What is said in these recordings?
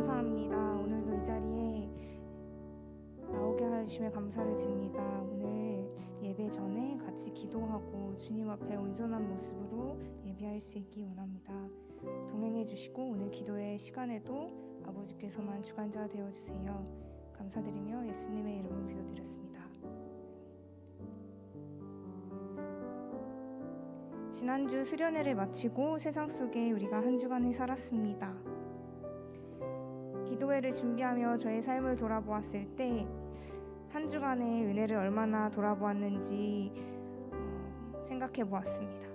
감사합니다. 오늘도 이 자리에 나오게 하심에 감사를 드립니다. 오늘 예배 전에 같이 기도하고 주님 앞에 온전한 모습으로 예배할 수 있기 원합니다. 동행해 주시고 오늘 기도의 시간에도 아버지께서만 주관자 되어주세요. 감사드리며 예수님의 이름으로 기도드렸습니다. 지난주 수련회를 마치고 세상 속에 우리가 한 주간을 살았습니다. 기도회를 준비하며 저의 삶을 돌아보았을 때 한 주간의 은혜를 얼마나 돌아보았는지 생각해 보았습니다.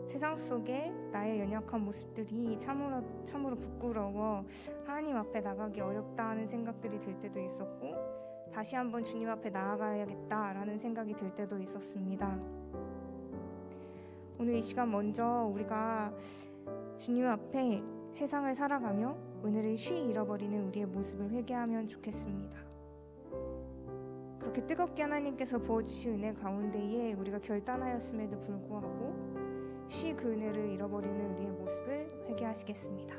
세상 속에 나의 연약한 모습들이 참으로 부끄러워 하나님 앞에 나가기 어렵다 하는 생각들이 들 때도 있었고, 다시 한번 주님 앞에 나아가야겠다라는 생각이 들 때도 있었습니다. 오늘 이 시간 먼저 우리가 주님 앞에 세상을 살아가며 은혜를 쉬이 잃어버리는 우리의 모습을 회개하면 좋겠습니다. 그렇게 뜨겁게 하나님께서 부어주신 은혜 가운데에 우리가 결단하였음에도 불구하고 쉬이 그 은혜를 잃어버리는 우리의 모습을 회개하시겠습니다.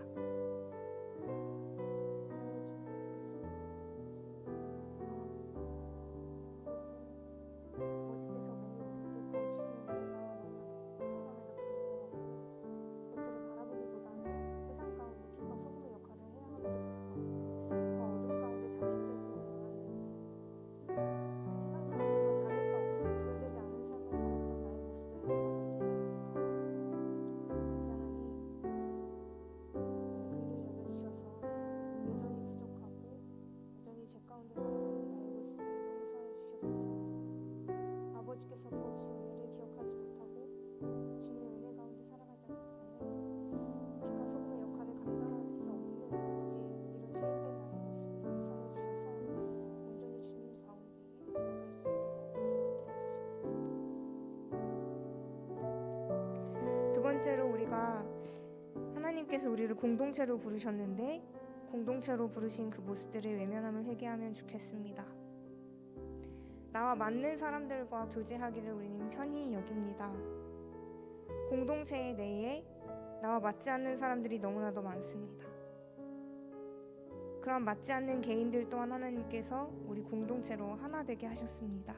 아버지께서 부어주신 은혜를 기억하지 못하고 주님의 은혜 가운데 살아가지 않기 때문에 빛과 소금의 역할을 감당할 수 없는 아버지, 이런 죄인된 나의 모습을 용서해 주셔서 온전히 주님 가운데에 나갈 수 있도록 우리를 붙들어 주시옵소서. 두 번째로 우리가 하나님께서 우리를 공동체로 부르셨는데 공동체로 부르신 그 모습들을 외면함을 회개하면 좋겠습니다. 나와 맞는 사람들과 교제하기를 우리는 편히 여깁니다. 공동체 내에 나와 맞지 않는 사람들이 너무나도 많습니다. 그런 맞지 않는 개인들 또한 하나님께서 우리 공동체로 하나 되게 하셨습니다.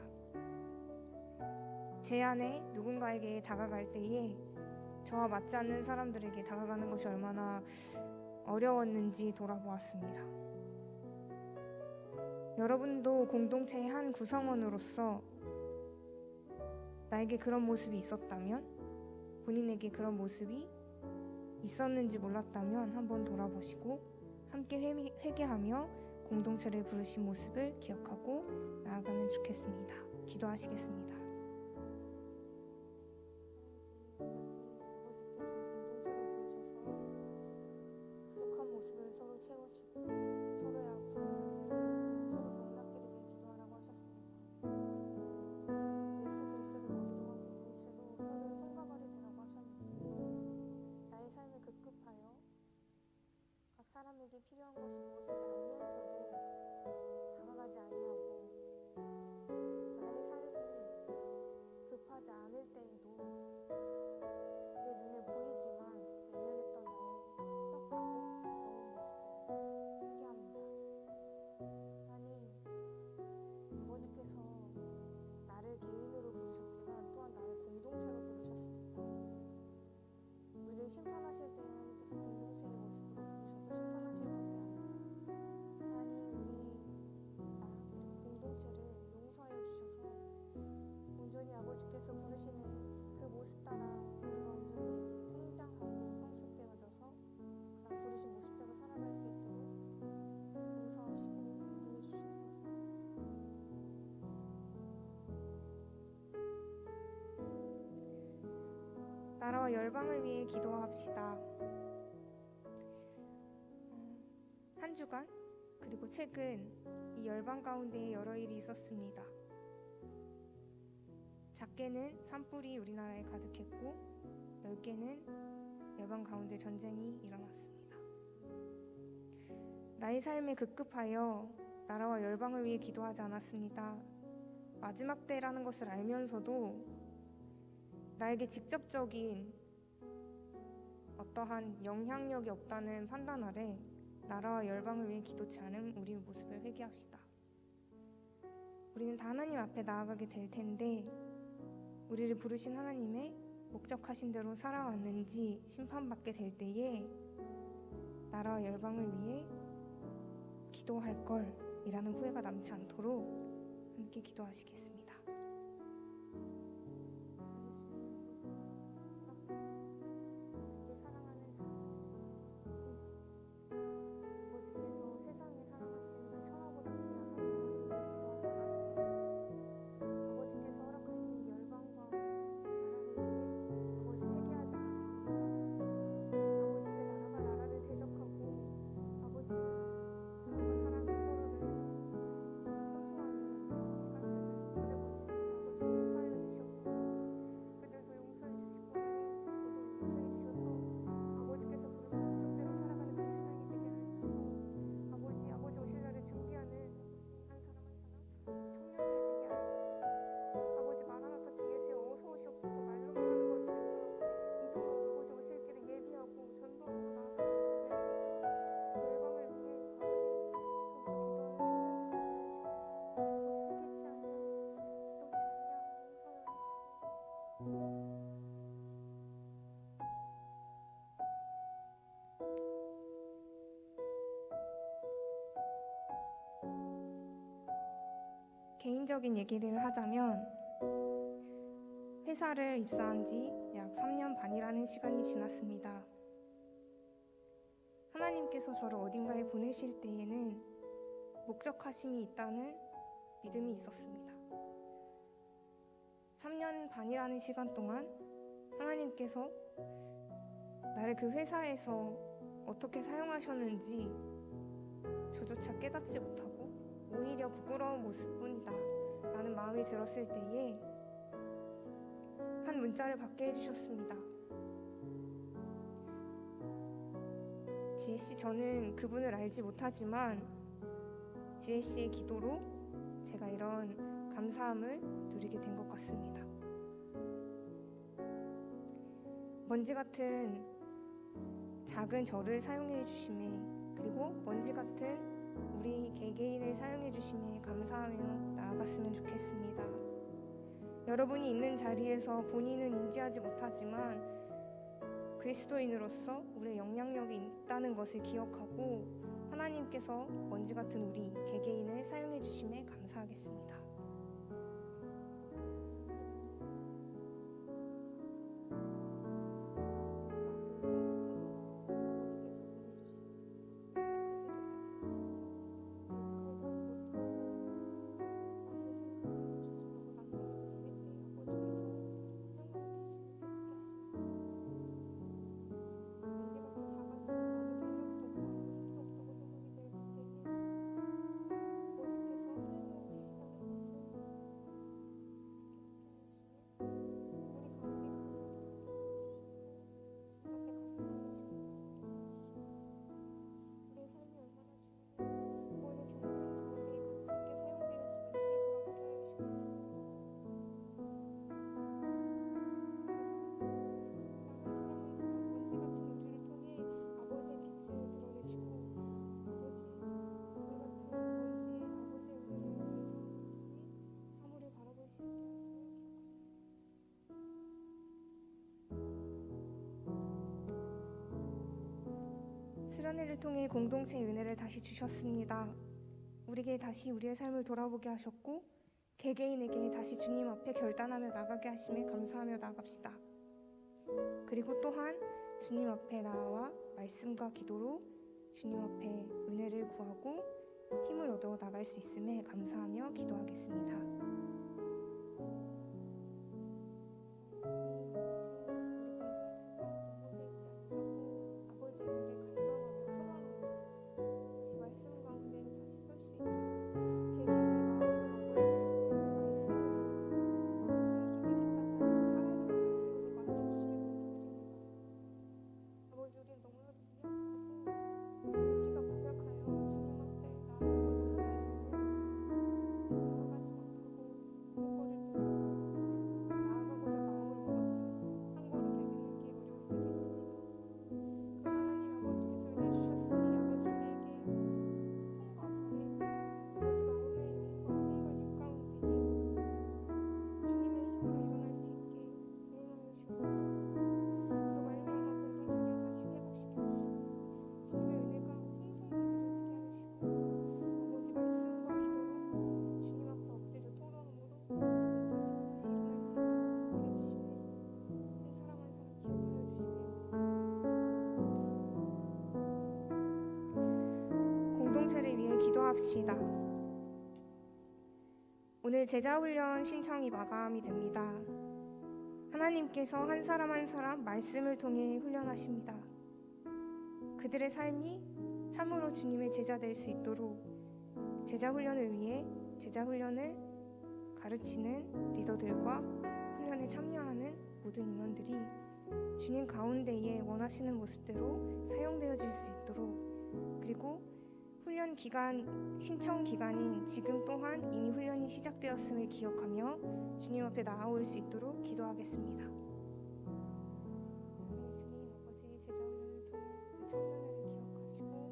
제 안에 누군가에게 다가갈 때에 저와 맞지 않는 사람들에게 다가가는 것이 얼마나 어려웠는지 돌아보았습니다. 여러분도 공동체의 한 구성원으로서 나에게 그런 모습이 있었다면, 본인에게 그런 모습이 있었는지 몰랐다면 한번 돌아보시고 함께 회개하며 공동체를 부르신 모습을 기억하고 나아가면 좋겠습니다. 기도하시겠습니다. 부족한 모습을 서로 채워주고 서로의 아픔을 사람에게 필요한 것이 무엇인지 알면서도 다가가지 아니하고 나의 삶이 급하지 않을 때에도 내 눈에 보이지만 외면했던 나의 추억하고 부끄러운 모습들을 회개합니다. 하나님, 아버지께서 나를 개인으로 부르셨지만 또한 나를 공동체로 부르셨습니다. 우리를 심판하실 때 하나님께서 공동체의 모습으로 심판하실 것이 아니라 하나님, 우리 공동체를 용서하여 주셔서 온전히 아버지께서 부르시는 그 모습 따라 우리가 온전히 성장하고 성숙되어져서 그 부르신 모습대로 살아갈 수 있도록 용서하시고 인도해 주시옵소서. 나라와 열방을 위해 기도합시다. 한 주간 그리고 최근 이 열방 가운데 여러 일이 있었습니다. 작게는 산불이 우리나라에 가득했고 넓게는 열방 가운데 전쟁이 일어났습니다. 나의 삶에 급급하여 나라와 열방을 위해 기도하지 않았습니다. 마지막 때라는 것을 알면서도 나에게 직접적인 어떠한 영향력이 없다는 판단 아래 나라와 열방을 위해 기도치 않은 우리의 모습을 회개합시다. 우리는 다 하나님 앞에 나아가게 될 텐데 우리를 부르신 하나님의 목적하신 대로 살아왔는지 심판받게 될 때에 나라와 열방을 위해 기도할 걸 이라는 후회가 남지 않도록 함께 기도하시겠습니다. 개인적인 얘기를 하자면 회사를 입사한 지 약 3년 반이라는 시간이 지났습니다. 하나님께서 저를 어딘가에 보내실 때에는 목적하심이 있다는 믿음이 있었습니다. 3년 반이라는 시간 동안 하나님께서 나를 그 회사에서 어떻게 사용하셨는지 저조차 깨닫지 못하고 오히려 부끄러운 모습뿐이다 라는 마음이 들었을 때에 한 문자를 받게 해주셨습니다. 지혜씨, 저는 그분을 알지 못하지만 지혜씨의 기도로 제가 이런 감사함을 누리게 된 것 같습니다. 먼지 같은 작은 저를 사용해 주심에, 그리고 먼지 같은 우리 개개인을 사용해 주심에 감사하며 나아갔으면 좋겠습니다. 여러분이 있는 자리에서 본인은 인지하지 못하지만 그리스도인으로서 우리의 영향력이 있다는 것을 기억하고 하나님께서 먼지 같은 우리 개개인을 사용해 주심에 감사하겠습니다. 수련회를 통해 공동체의 은혜를 다시 주셨습니다. 우리에게 다시 우리의 삶을 돌아보게 하셨고 개개인에게 다시 주님 앞에 결단하며 나가게 하심에 감사하며 나갑시다. 그리고 또한 주님 앞에 나와 말씀과 기도로 주님 앞에 은혜를 구하고 힘을 얻어 나갈 수 있음에 감사하며 기도하겠습니다. 기도합시다. 오늘 제자훈련 신청이 마감이 됩니다. 하나님께서 한 사람 한 사람 말씀을 통해 훈련하십니다. 그들의 삶이 참으로 주님의 제자 될 수 있도록 제자훈련을 위해 제자훈련을 가르치는 리더들과 훈련에 참여하는 모든 인원들이 주님 가운데에 원하시는 모습대로 사용되어질 수 있도록, 그리고 훈련 기간, 신청 기간인 지금 또한 이미 훈련이 시작되었음을 기억하며 주님 앞에 나아올 수 있도록 기도하겠습니다. 주님 아버지, 제자훈련을 통해 그 청년회를 기억하시고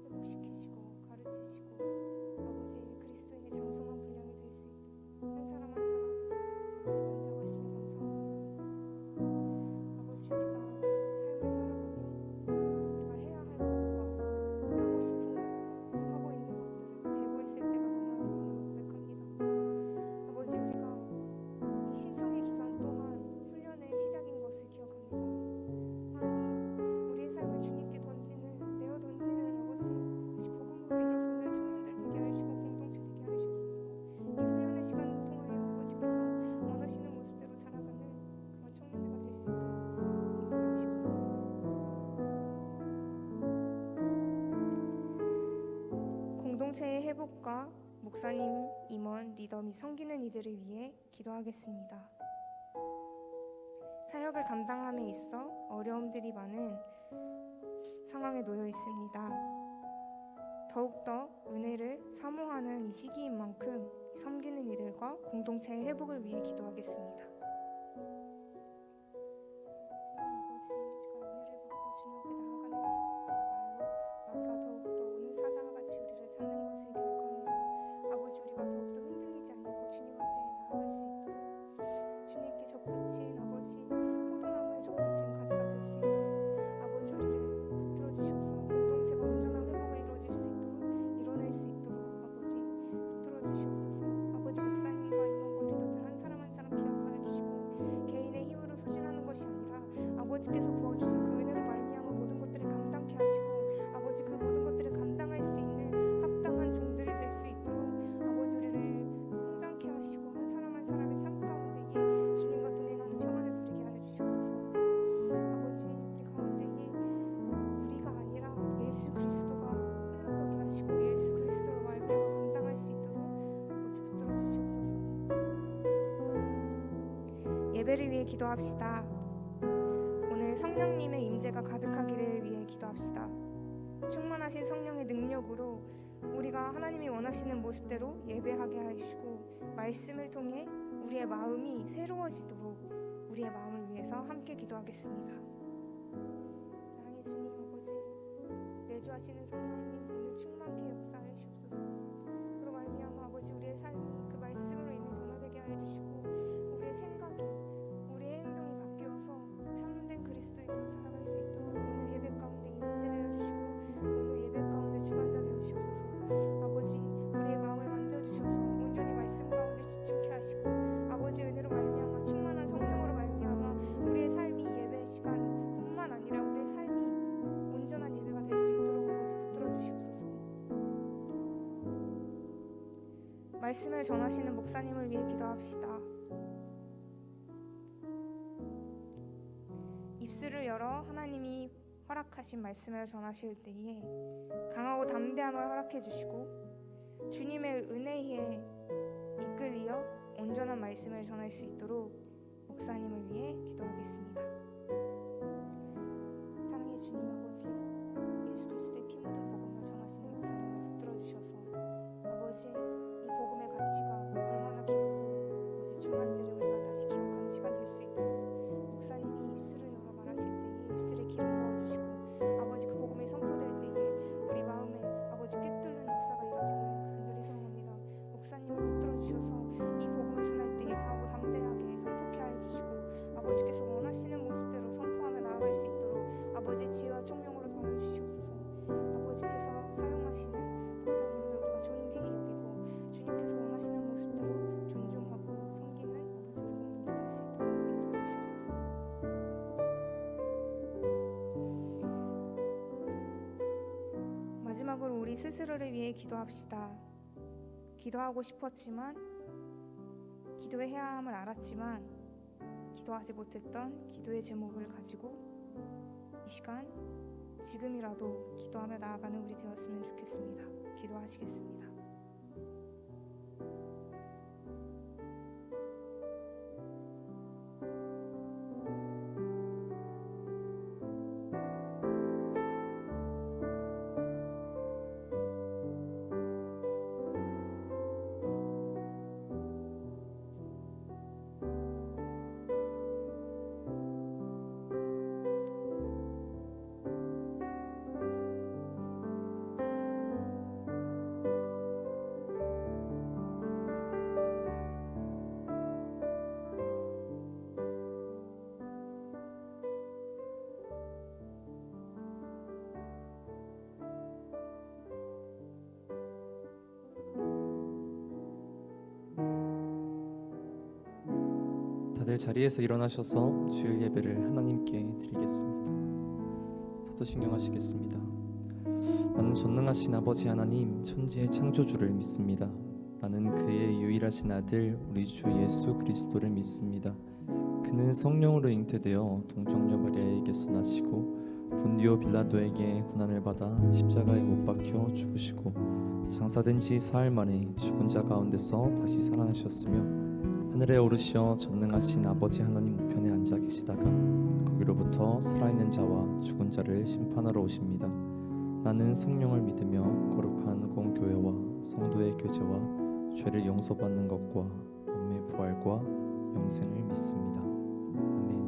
회복시키시고 가르치시고 아버지 그리스도인의 장성한 분량이 될 수 있도록 한 사람 한 사람 아버지 공동체의 회복과 목사님, 임원, 리더 및 섬기는 이들을 위해 기도하겠습니다. 사역을 감당함에 있어 어려움들이 많은 상황에 놓여 있습니다. 더욱더 은혜를 사모하는 이 시기인 만큼 섬기는 이들과 공동체의 회복을 위해 기도하겠습니다. 아버지께서 부어주신 그 은혜로 말미암아 모든 것들을 감당케 하시고 아버지 그 모든 것들을 감당할 수 있는 합당한 종들이 될 수 있도록 아버지 우리를 성장케 하시고 한 사람 한 사람의 삶 가운데에 주님과 동행하는 평안을 누리게 하여 주시옵소서. 아버지 우리 가운데에 우리가 아니라 예수 그리스도가 흘러가게 하시고 예수 그리스도로 말미암아 감당할 수 있도록 아버지 붙들어 주시옵소서. 예배를 위해 기도합시다. 성령님의 임재가 가득하기를 위해 기도합시다. 충만하신 성령의 능력으로 우리가 하나님이 원하시는 모습대로 예배하게 하시고 말씀을 통해 우리의 마음이 새로워지도록 우리의 마음을 위해서 함께 기도하겠습니다. 사랑의 주님 아버지, 내주하시는 성령님 오늘 충만케 역사하여 주옵소서. 그로 말미암아 아버지 우리의 삶이 그 말씀으로 인해 변화되게 하여 주시고 우리의 생각이 우리의 행동이 바뀌어서 참된 그리스도인으로 살아갈 수 있도록 오늘 예배 가운데 임재하여 주시고 오늘 예배 가운데 주관자 되어 주옵소서. 아버지 우리의 마음을 만져주셔서 온전히 말씀 가운데 주춤케 하시고 아버지 은혜로 말미암아 충만한 성령으로 말미암아 우리의 삶이 예배 시간뿐만 아니라 우리의 삶이 온전한 예배가 될 수 있도록 아버지 붙들어 주시옵소서. 말씀을 전하시는 목사님을 위해 기도합시다. 입술을 열어 하나님이 허락하신 말씀을 전하실 때에 강하고 담대함을 허락해 주시고 주님의 은혜에 이끌리어 온전한 말씀을 전할 수 있도록 목사님을 위해 기도하겠습니다. 사랑의 주님 아버지, 예수 그리스도의 피 묻은 복음을 전하시는 목사님을 붙들어 주셔서 아버지 이 복음의 가치가 얼마나 깊고 아버지 중한지를 우리가 다시 기억하는 시간 될 수 있도록 목사님이 입술을 열어 말하실 때에 입술에 기름 부어주시고 아버지 그 복음이 선포될 때에 우리 마음에 아버지 꿰뚫는 역사가 이루어지기를 간절히 소원합니다. 목사님을 붙들어 주셔서 이 복음을 전할 때에 강하고 담대하게 선포케 하여 주시고 아버지께서 원하시는 모습 마지막으로 우리 스스로를 위해 기도합시다. 기도하고 싶었지만, 기도해야 함을 알았지만 기도하지 못했던 기도의 제목을 가지고 이 시간 지금이라도 기도하며 나아가는 우리 되었으면 좋겠습니다. 기도하시겠습니다. 다들 자리에서 일어나셔서 주일 예배를 하나님께 드리겠습니다. 사도신경 하시겠습니다. 나는 전능하신 아버지 하나님, 천지의 창조주를 믿습니다. 나는 그의 유일하신 아들 우리 주 예수 그리스도를 믿습니다. 그는 성령으로 잉태되어 동정녀 마리아에게서 나시고 본디오 빌라도에게 고난을 받아 십자가에 못 박혀 죽으시고 장사된 지 사흘 만에 죽은 자 가운데서 다시 살아나셨으며 하늘에 오르시어 전능하신 아버지 하나님 우편에 앉아 계시다가 거기로부터 살아있는 자와 죽은 자를 심판하러 오십니다. 나는 성령을 믿으며 거룩한 공교회와 성도의 교제와 죄를 용서받는 것과 몸의 부활과 영생을 믿습니다. 아멘.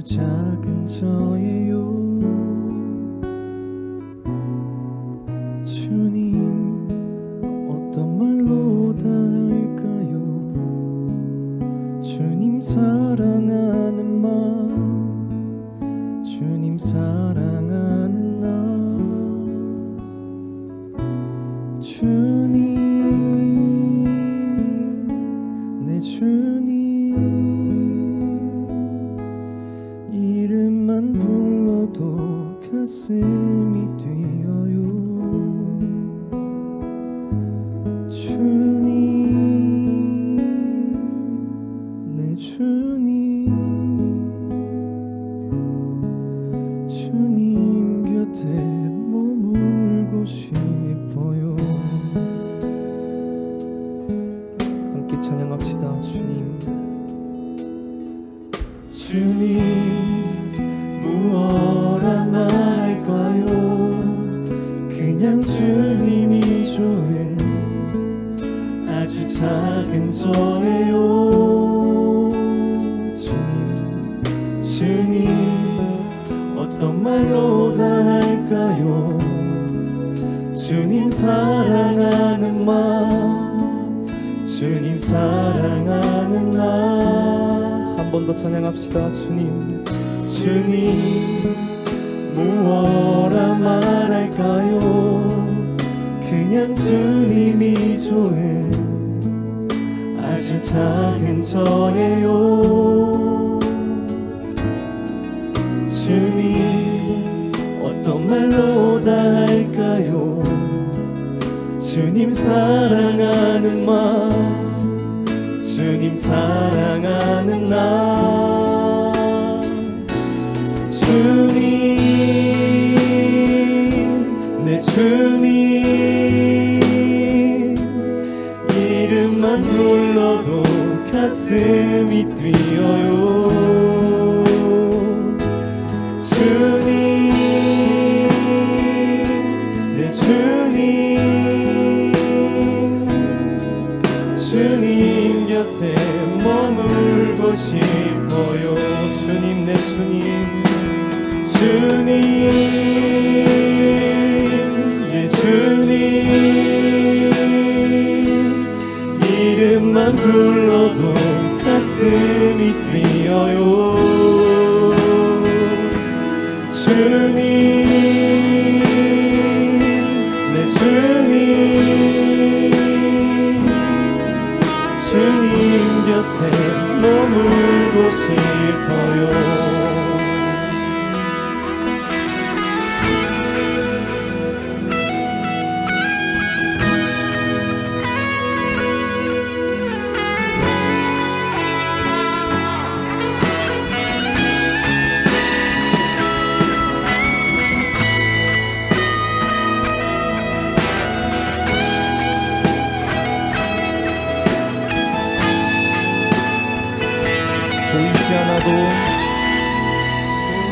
작은 저예요. 주님, 어떤 말로 다 할까요? 주님 사랑하는 마음, 주님 사랑하는 나. 주님, 내 주님, 이름만 불러도 가슴이 뛰어요. 주님, 내 주님, 주님 곁에 머물고 싶어요. 함께 찬양합시다. 주님, 주님, 무엇라 말할까요? 그냥 주님이 좋은 아주 작은 저예요. 주님, 주님, 어떤 말로 다 할까요? 주님 사랑하는 마음, 주님 사랑하는 나. 한 번 더 찬양합시다. 주님, 주님, 무엇라 말할까요? 그냥 주님이 좋은 아주 작은 저예요. 주님, 어떤 말로 다 할까요? 주님 사랑하는 마음, 주님 사랑하는 나. 주님, 내 주님, 이름만 불러도 가슴이 뛰어요. 주님, 내 주님, 주님 곁에 머물고 싶어요. 주님, 내 주님, 주님, 내 주님, 이름만 불러도 가슴이 뛰어요. 주님, 내 주님, 주님 곁에 머물고 싶어요.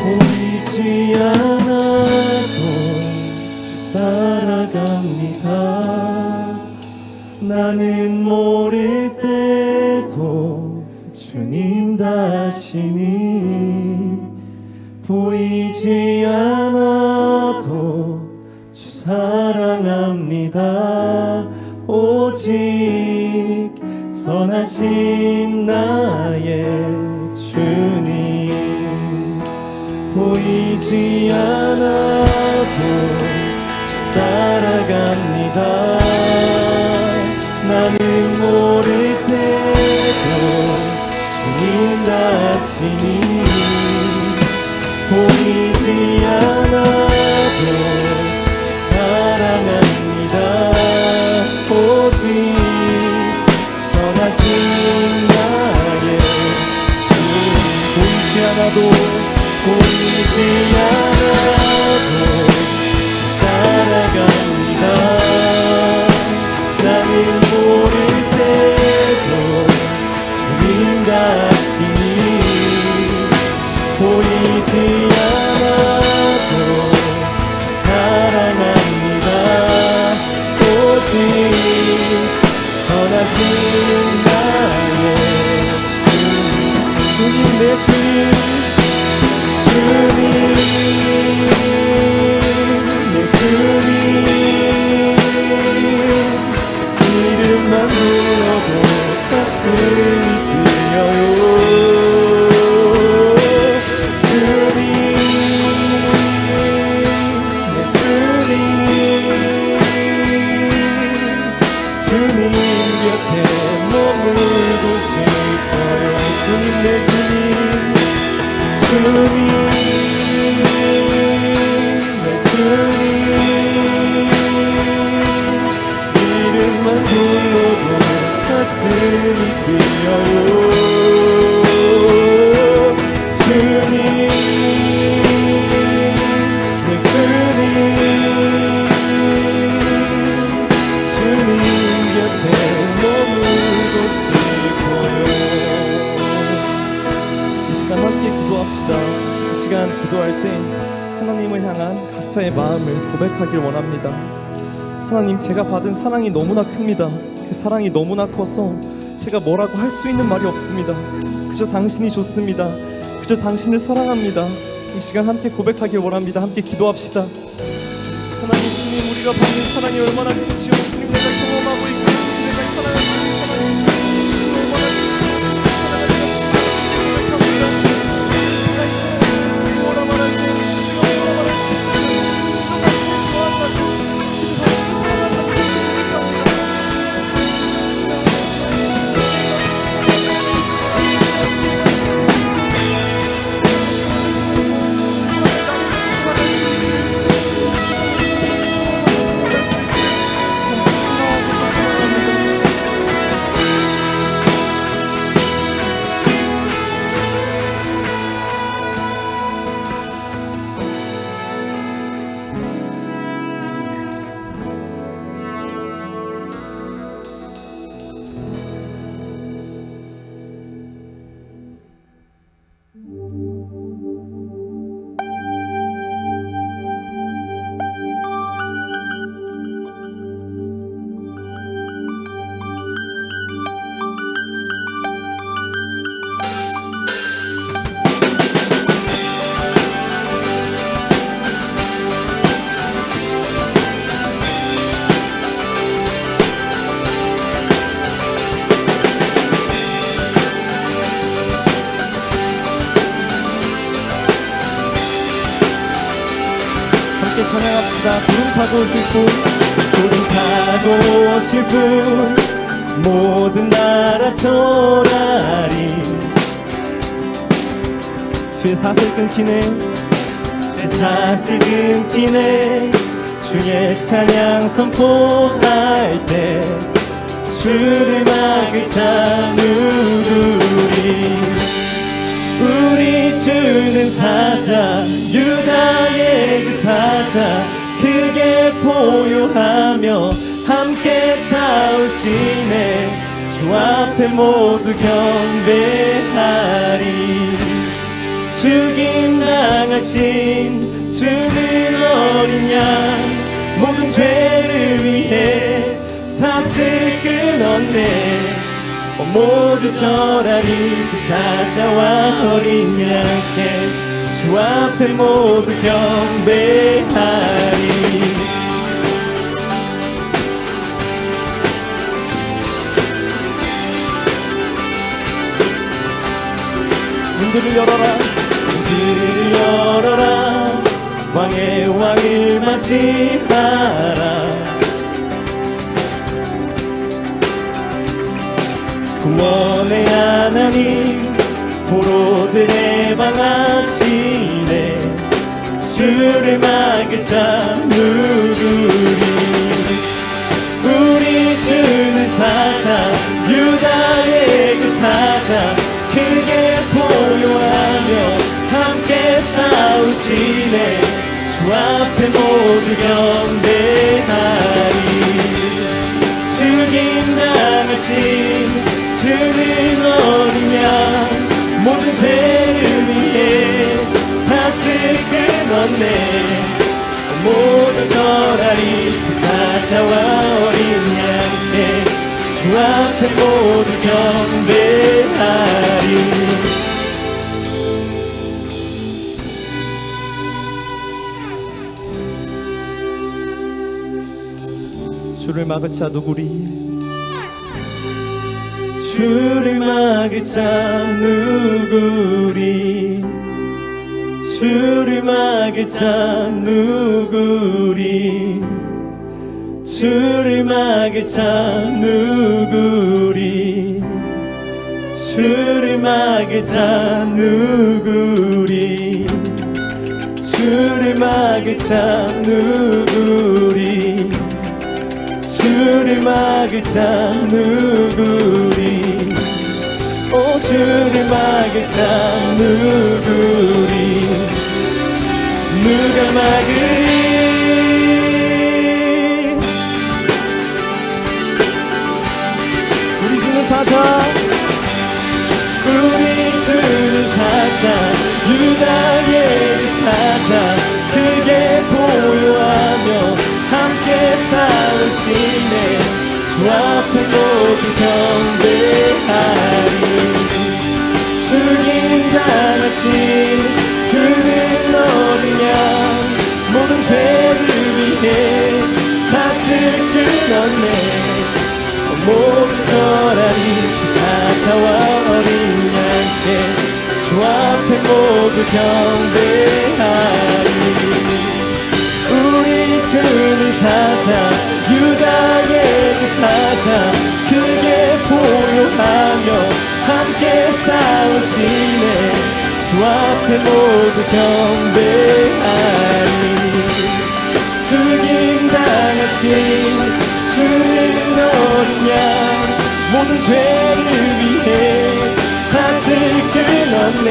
보이지 않아도 주 따라갑니다. 나는 모를 때도 주님 다시니 보이지 않아도 주 사랑합니다. 오직 선하신 나의 주님 보이지 않아도 주 따라갑니다. 나는 모를 때도 주님 다시니 보이지 않아도 주 사랑합니다. 오직 선하신 나의 주님 보이지 않아도 보이지 않아도 따라갑니다. 나는 모를 때도 주님 다시니 보이지 않아도 주 사랑합니다. 오직 선하신 나의 주님 내 주님 주님, 내 주님 이름만 불러도 가슴이 뛰어요. 주님, 내 주님 주님 곁에 머물고 싶어요. 주님 내 주님 주님, 내 주님 이름만 불러도 가슴이 뛰어요. 주님, 내 주님 주님 곁에 머물고 싶어요. 이 시간 함께 기도합시다. 이 시간 기도할 때 하나님을 향한 각자의 마음을 고백하길 원합니다. 하나님, 제가 받은 사랑이 너무나 큽니다. 그 사랑이 너무나 커서 제가 뭐라고 할 수 있는 말이 없습니다. 그저 당신이 좋습니다. 그저 당신을 사랑합니다. 이 시간 함께 고백하길 원합니다. 함께 기도합시다. 하나님, 주님 우리가 받는 사랑이 얼마나 큰지요. 주님 내가 경험하고 있고 내가 사랑하는 사랑이 얼마나 큰지요. 함께 찬양합시다. 구름 타고 슬픔 구름 타고 슬픔 모든 나라 전하리. 주의 사슬 끊기네. 내 사슬 끊기네. 주의 찬양 선포할 때 주를 막을 자 누구리. 우리 주는 사자 유다의 그 사자 크게 보유하며 함께 싸우시네. 주 앞에 모두 경배하리. 죽임 당하신 주는 어린 양 모든 죄를 위해 사슬 끊었네. 모두 절하리. 그 사자와 어린 양께 주 앞에 모두 경배하리. 문들을 열어라. 문들을 열어라. 왕의 왕을 맞이하라. 구원의 하나님 포로들의 방하시네. 주를 막을 자 누구리. 우리 주는 사자 유다의 그 사자 크게 보유하며 함께 싸우시네. 주 앞에 모두 경배하리. 죽임 당하신 주는 어린 양 모든 죄를 위해 사슬 끊었네. 모두 절하리. 그 사자와 어린 양께 주 앞에 모두 경배하리. 주를 막을 자 누구리. 주를 막을 자 누구리. 주를 막을 자 누구리. 주를 막을 자 누구리. 주를 막을 자 누구리. 주를 막을 자 누구리. 주를 막을 자 누구리. 오 주를 막을 자 누구리. 누가 막으리. 우리 주는 사자. 우리 주는 사자 유다의 그 사자 크게 보유하며 함께 싸우시네. 주 앞에 모두 경배하리. 죽임 당하신 주는 어린 양 모든 죄를 위해 사슬 끊었네. 모두 절하리. 그 사자와 어린 양께 주 앞에 모두 경배하리. 우리 주는 사자 유다의 그 사자 크게 보유하며 함께 싸우시네. 주 앞에 모두 경배하리. 죽임 당하신 주는 어린 양 모든 죄를 위해 사슬 끊었네.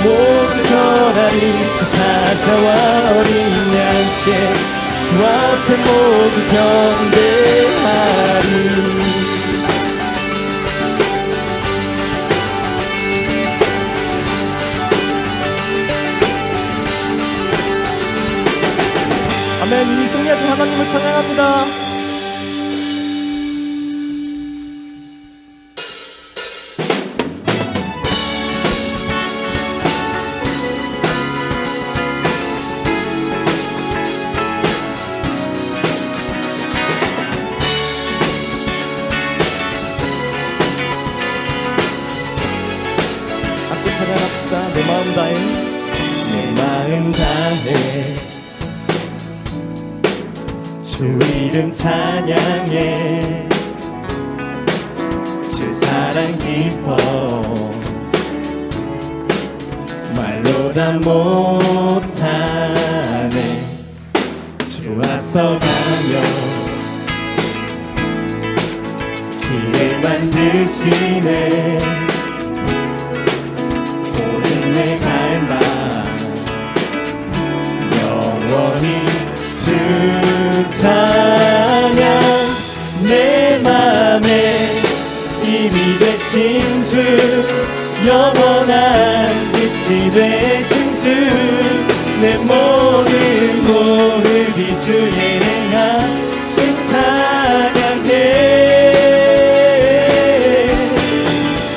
모두 절하리. 그 사자와 어린 양께 주 앞에 모두 경배하리. 아멘. 이미 승리하신 하나님을 찬양합니다. 찬양합시다. 내 마음 다해. 내 마음 다해 주 이름 찬양해 주 사랑 깊어 말로 다 못하네 주 앞서가며 길을 만드시네 모든 내 갈망 영원히 주 찬양 내 맘에 힘이 되신 주 영원한 빛이 되신 주 내 모든 호흡이 주의 행하신 찬양해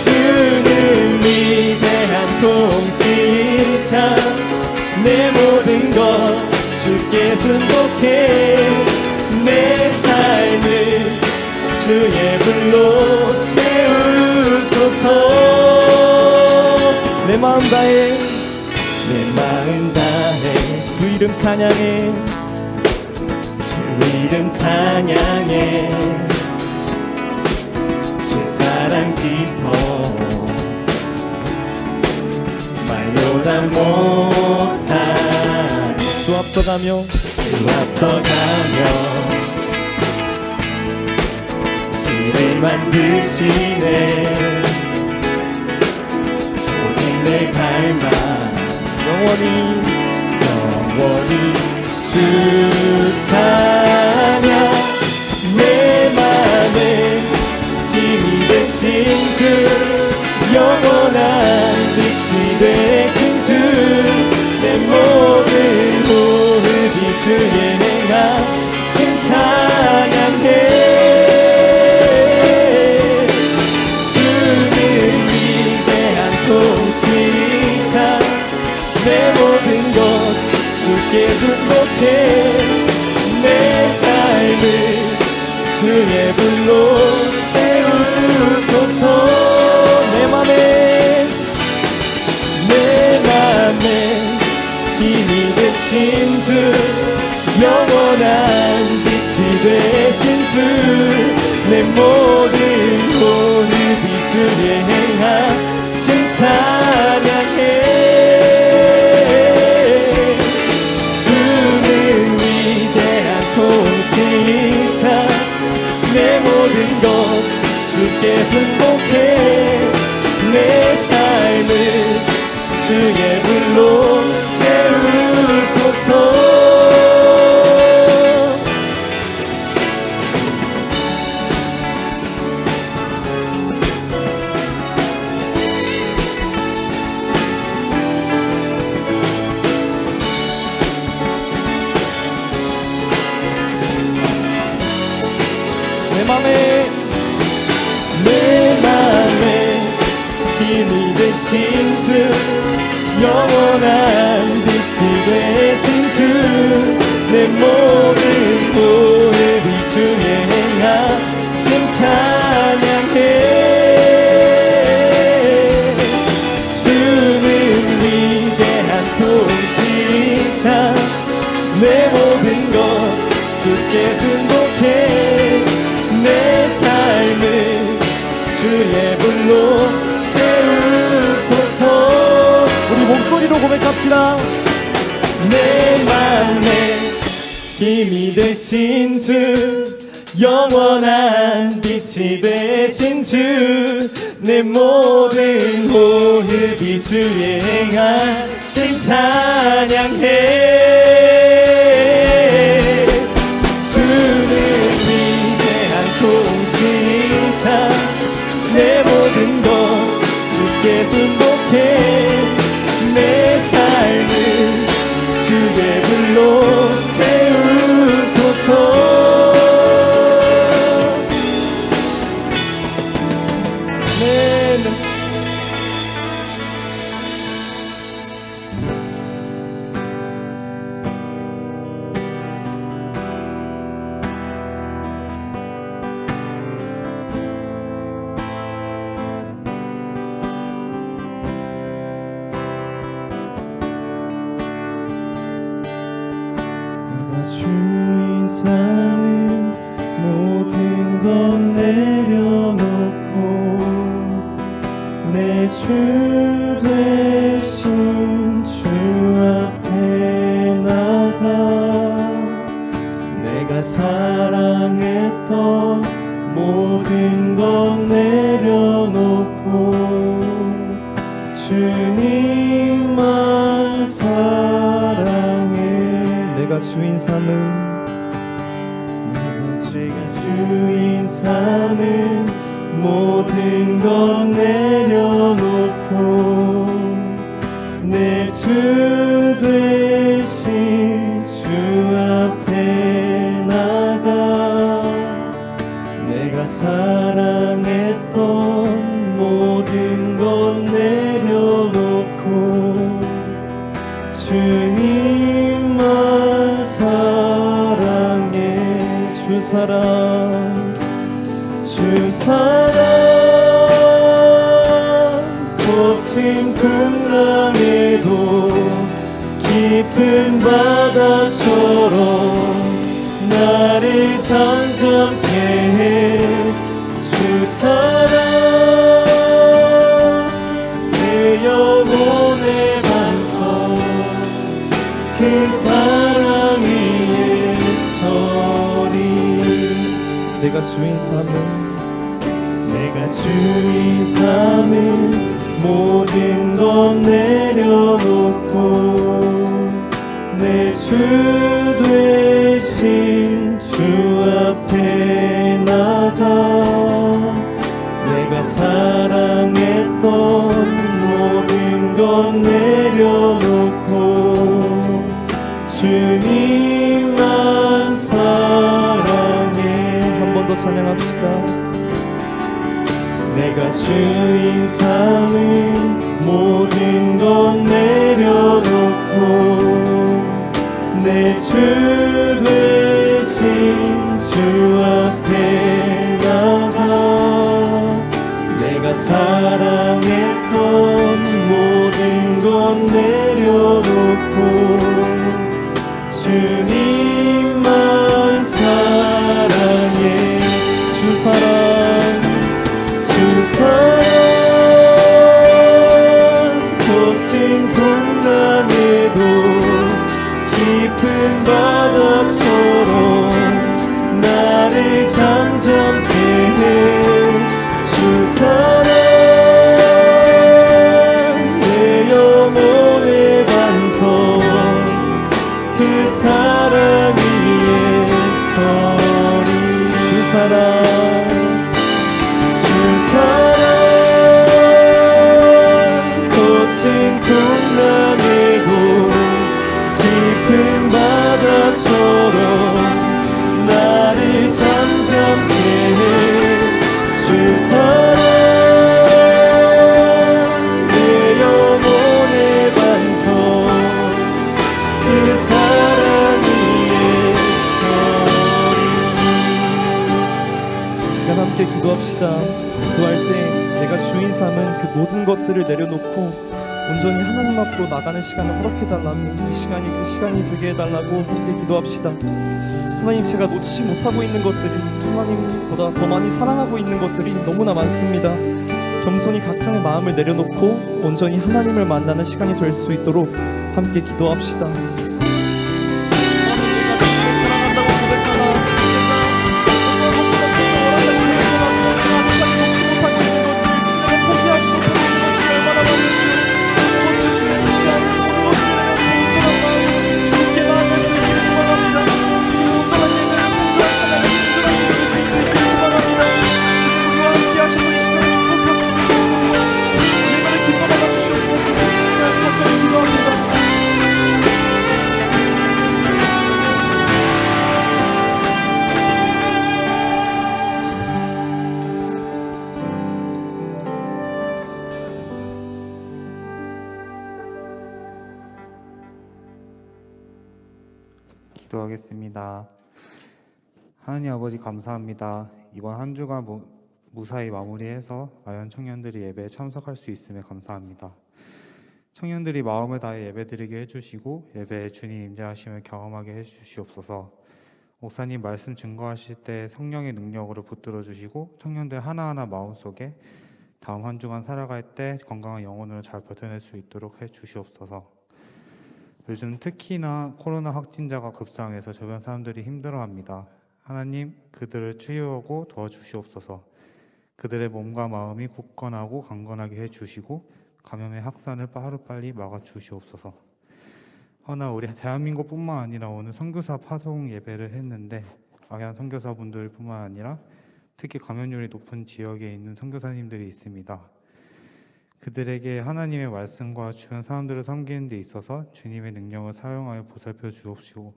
주는 위대한 통치자 내 모든 것 주께 순복해 내 삶을 주의 불로 채우소서 내 마음 다해 내 마음 다해 주 이름 찬양해 주 이름 찬양해 주 사랑 깊어 말로 다 못하네 주 앞서가며 주 앞서가며 길을 만드시네 오직 내 갈망 영원히 주 찬양 내 맘에 힘이 되신 주 영원한 빛이 되신 주 내 모든 호흡이 주의 행하신 찬양해 주는 위대한 통치자 내 모든 것 주께 순복해 내 삶을 주의 불로 채우소서 내 맘에 힘이 되신 주 영원한 빛이 되신 주 내 모든 호흡이 주의 행하신 찬양해 주는 위대한 통치자 내 모든 것 주께 순복해 내 삶을 주의 불로 채우소서 내 맘에 힘이 되신 주 영원한 빛이 되신 주 내 모든 호흡이 주의 행하신 찬양해 주는 위대한 통치자 내 모든 것 주께 순복해 내 삶을 주의 불로 채우소서 우리 목소리로 고백합시다. 내 맘에 힘이 되신 주 영원한 빛이 되신 주 내 모든 호흡이 주의 행하신 찬양해 주는 위대한 통치자 내 모든 것 주께 순복해 내 삶을 주의 불로 채우소서 주인 삶은 모든 것 내려놓고 내 주 되신 주 앞에 나가 내가 사랑했던 모든 것 내려놓고 주님만 사랑해. 내가 주인 삼은 내가 주인 삼은 모든 것 내려놓고 내 주 되신 주 앞에 나가 내가 사랑했던 모든 것 내려놓고 주님만 사랑해. 주 사랑 주 사랑 거친 풍랑에도 깊은 바다처럼 나를 잠잠케 해. 주 사랑 내 영혼의 반석 그 사랑 위에 서리. 내가 주인 삼은 내가 주인 삼은 모든 것 내려놓고 내 주 되신 주 앞에 나가 내가 사랑했던 모든 것 내려놓고 주님만 사랑해. 한 번 더 찬양합시다. 내가 주인 삼은 모든 것 내려놓고 내 주 되신 주 앞에 나가 내가 사랑했던 모든 것 내려놓고 주님만 사랑해. 주 사랑 주 사랑 거친 풍랑에도 깊은 바다처럼 나를 잠잠케 해. 주 사랑 내 영혼의 반석 그 사랑 위에 서리. 주 사랑 주 사랑 거친 풍랑에도 깊은 바다처럼 나를 잠잠케 해. 주 사랑 내 영혼의 반석 그 사랑 위에 서리. 이 시간 함께 기도합시다. 기도할 때 내가 주인 삼은 그 모든 것들을 내려놓고 온전히 하나님 앞으로 나가는 시간을 허락해달라고, 이 시간이 그 시간이 되게 해달라고 함께 기도합시다. 하나님, 제가 놓지 못하고 있는 것들이, 하나님보다 더 많이 사랑하고 있는 것들이 너무나 많습니다. 겸손히 각자의 마음을 내려놓고 온전히 하나님을 만나는 시간이 될 수 있도록 함께 기도합시다. 기도하겠습니다. 하나님 아버지 감사합니다. 이번 한 주간 무사히 마무리해서 아연 청년들이 예배에 참석할 수 있음에 감사합니다. 청년들이 마음을 다해 예배드리게 해주시고 예배에 주님 임재하심을 경험하게 해주시옵소서. 목사님 말씀 증거하실 때 성령의 능력으로 붙들어 주시고 청년들 하나하나 마음속에 다음 한 주간 살아갈 때 건강한 영혼으로 잘 버텨낼 수 있도록 해 주시옵소서. 요즘 특히나 코로나 확진자가 급상해서 주변 사람들이 힘들어합니다. 하나님, 그들을 치유하고 도와주시옵소서. 그들의 몸과 마음이 굳건하고 강건하게 해주시고 감염의 확산을 하루빨리 막아주시옵소서. 허나 우리 대한민국뿐만 아니라 오늘 선교사 파송 예배를 했는데 아얀 선교사분들뿐만 아니라 특히 감염률이 높은 지역에 있는 선교사님들이 있습니다. 그들에게 하나님의 말씀과 주변 사람들을 섬기는 데 있어서 주님의 능력을 사용하여 보살펴 주옵시고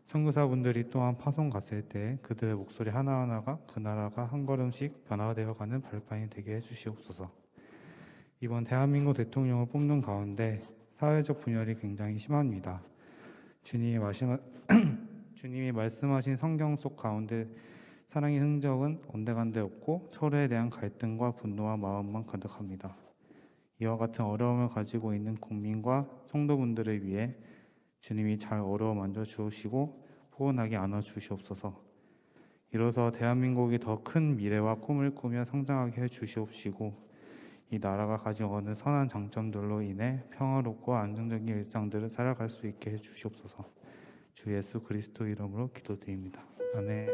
선교사분들이 또한 파송 갔을 때 그들의 목소리 하나하나가 그 나라가 한 걸음씩 변화되어가는 발판이 되게 해주시옵소서. 이번 대한민국 대통령을 뽑는 가운데 사회적 분열이 굉장히 심합니다. 주님이 말씀하신 성경 속 가운데 사랑의 흔적은 온데간데 없고 서로에 대한 갈등과 분노와 마음만 가득합니다. 이와 같은 어려움을 가지고 있는 국민과 성도분들을 위해 주님이 잘 어루만져 주시고 포근하게 안아주시옵소서. 이로써 대한민국이 더 큰 미래와 꿈을 꾸며 성장하게 해주시옵시고 이 나라가 가지고 있는 선한 장점들로 인해 평화롭고 안정적인 일상들을 살아갈 수 있게 해주시옵소서. 주 예수 그리스도 이름으로 기도드립니다. 아멘.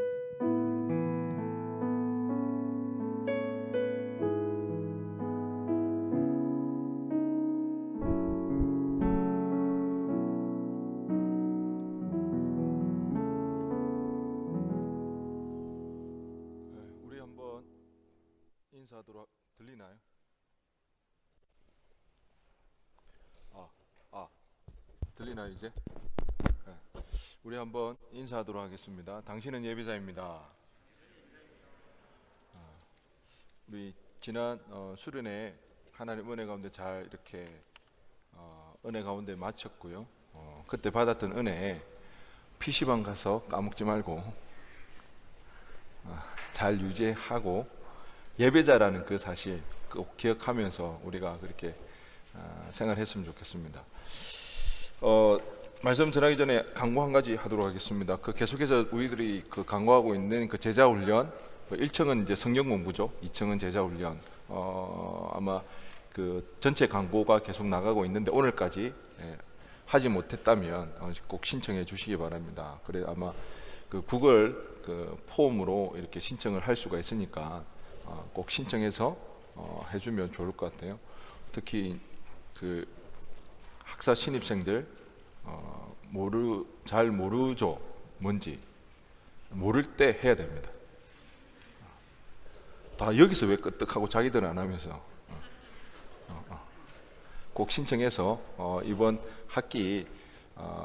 우리 한번 인사하도록 들리나요? 들리나요 이제? 네. 우리 한번 인사하도록 하겠습니다. 당신은 예비자입니다. 우리 지난 수련회 하나님 은혜 가운데 잘 이렇게 은혜 가운데 마쳤고요. 그때 받았던 은혜 PC방 가서 까먹지 말고 잘 유지하고 예배자라는 그 사실 꼭 기억하면서 우리가 그렇게 생활했으면 좋겠습니다. 말씀 전하기 전에 강구 한 가지 하도록 하겠습니다. 계속해서 우리들이 강구하고 있는 제자 훈련, 1층은 이제 성경 공부죠. 2층은 제자 훈련. 아마 전체 강구가 계속 나가고 있는데 오늘까지 하지 못했다면 꼭 신청해 주시기 바랍니다. 그래 아마 구글 폼으로 이렇게 신청을 할 수가 있으니까 꼭 신청해서 해주면 좋을 것 같아요. 특히 학사 신입생들 잘 모르죠. 뭔지 모를 때 해야 됩니다. 다 여기서 왜 끄떡하고 자기들은 안 하면서 꼭 신청해서 이번 학기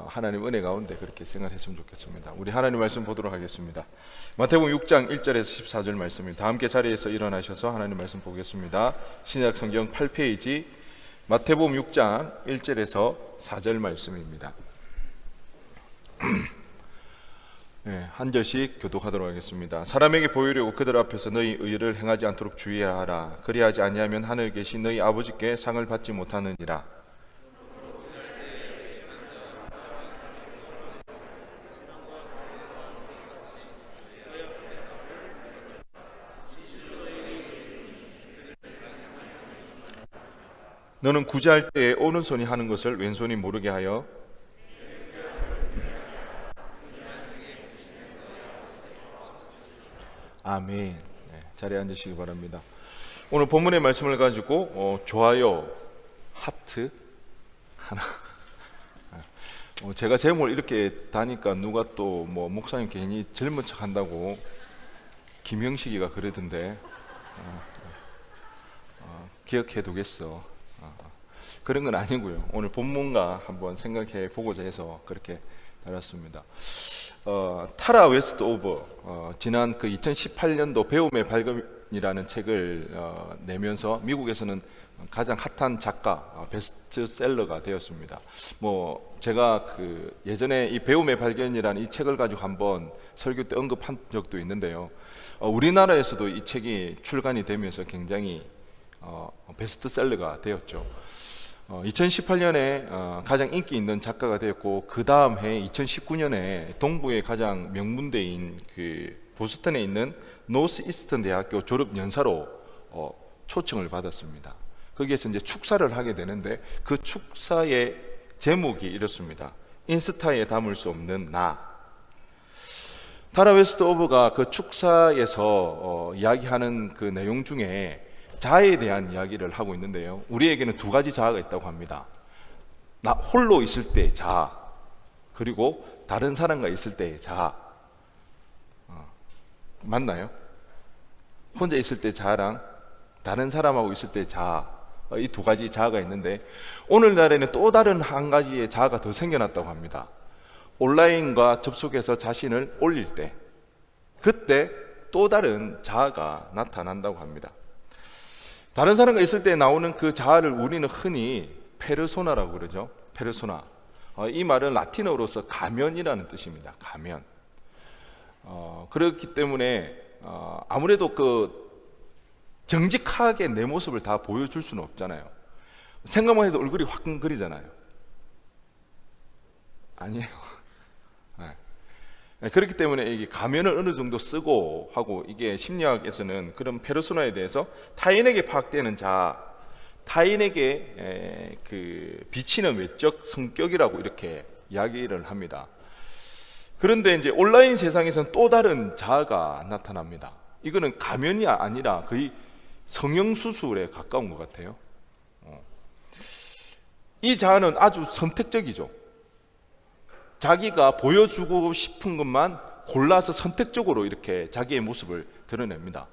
하나님 은혜 가운데 그렇게 생활했으면 좋겠습니다. 우리 하나님 말씀 보도록 하겠습니다. 마태복음 6장 1절에서 14절 말씀입니다. 다 함께 자리에서 일어나셔서 하나님 말씀 보겠습니다. 신약 성경 8페이지 마태복음 6장 1절에서 4절 말씀입니다. 네, 한 절씩 교독하도록 하겠습니다. 사람에게 보이려고 그들 앞에서 너희 의를 행하지 않도록 주의하라. 그리하지 아니하면 하늘에 계신 너희 아버지께 상을 받지 못하느니라. 너는 구제할 때에 오른손이 하는 것을 왼손이 모르게 하여 아멘. 네, 자리에 앉으시기 바랍니다. 오늘 본문의 말씀을 가지고 좋아요, 하트 하나. 제가 제목을 이렇게 다니까 누가 또 목사님 괜히 젊은 척 한다고 김영식이가 그러던데 기억해 두겠어. 그런 건 아니고요. 오늘 본문과 한번 생각해 보고자 해서 그렇게 달았습니다. 타라 웨스트 오버 지난 2018년도 배움의 발견이라는 책을 내면서 미국에서는 가장 핫한 작가 베스트셀러가 되었습니다. 제가 예전에 이 배움의 발견이라는 이 책을 가지고 한번 설교 때 언급한 적도 있는데요. 우리나라에서도 이 책이 출간이 되면서 굉장히 베스트셀러가 되었죠. 2018년에 가장 인기 있는 작가가 되었고 그 다음 해 2019년에 동부의 가장 명문대인 그 보스턴에 있는 노스 이스턴 대학교 졸업 연사로 초청을 받았습니다. 거기에서 이제 축사를 하게 되는데 그 축사의 제목이 이렇습니다. 인스타에 담을 수 없는 나. 타라 웨스트우버가 그 축사에서 이야기하는 그 내용 중에 자아에 대한 이야기를 하고 있는데요. 우리에게는 두 가지 자아가 있다고 합니다. 나 홀로 있을 때 자아, 그리고 다른 사람과 있을 때의 자아. 맞나요? 혼자 있을 때 자아랑 다른 사람하고 있을 때 자아, 이 두 가지 자아가 있는데 오늘날에는 또 다른 한 가지의 자아가 더 생겨났다고 합니다. 온라인과 접속해서 자신을 올릴 때, 그때 또 다른 자아가 나타난다고 합니다. 다른 사람과 있을 때 나오는 그 자아를 우리는 흔히 페르소나라고 그러죠. 페르소나. 이 말은 라틴어로서 가면이라는 뜻입니다. 가면. 그렇기 때문에 아무래도 그 정직하게 내 모습을 다 보여줄 수는 없잖아요. 생각만 해도 얼굴이 화끈거리잖아요. 아니에요. 네. 그렇기 때문에 이게 가면을 어느 정도 쓰고 하고, 이게 심리학에서는 그런 페르소나에 대해서 타인에게 파악되는 자아, 타인에게 그 비치는 외적 성격이라고 이렇게 이야기를 합니다. 그런데 이제 온라인 세상에서는 또 다른 자아가 나타납니다. 이거는 가면이 아니라 거의 성형수술에 가까운 것 같아요. 이 자아는 아주 선택적이죠. 자기가 보여주고 싶은 것만 골라서 선택적으로 이렇게 자기의 모습을 드러냅니다.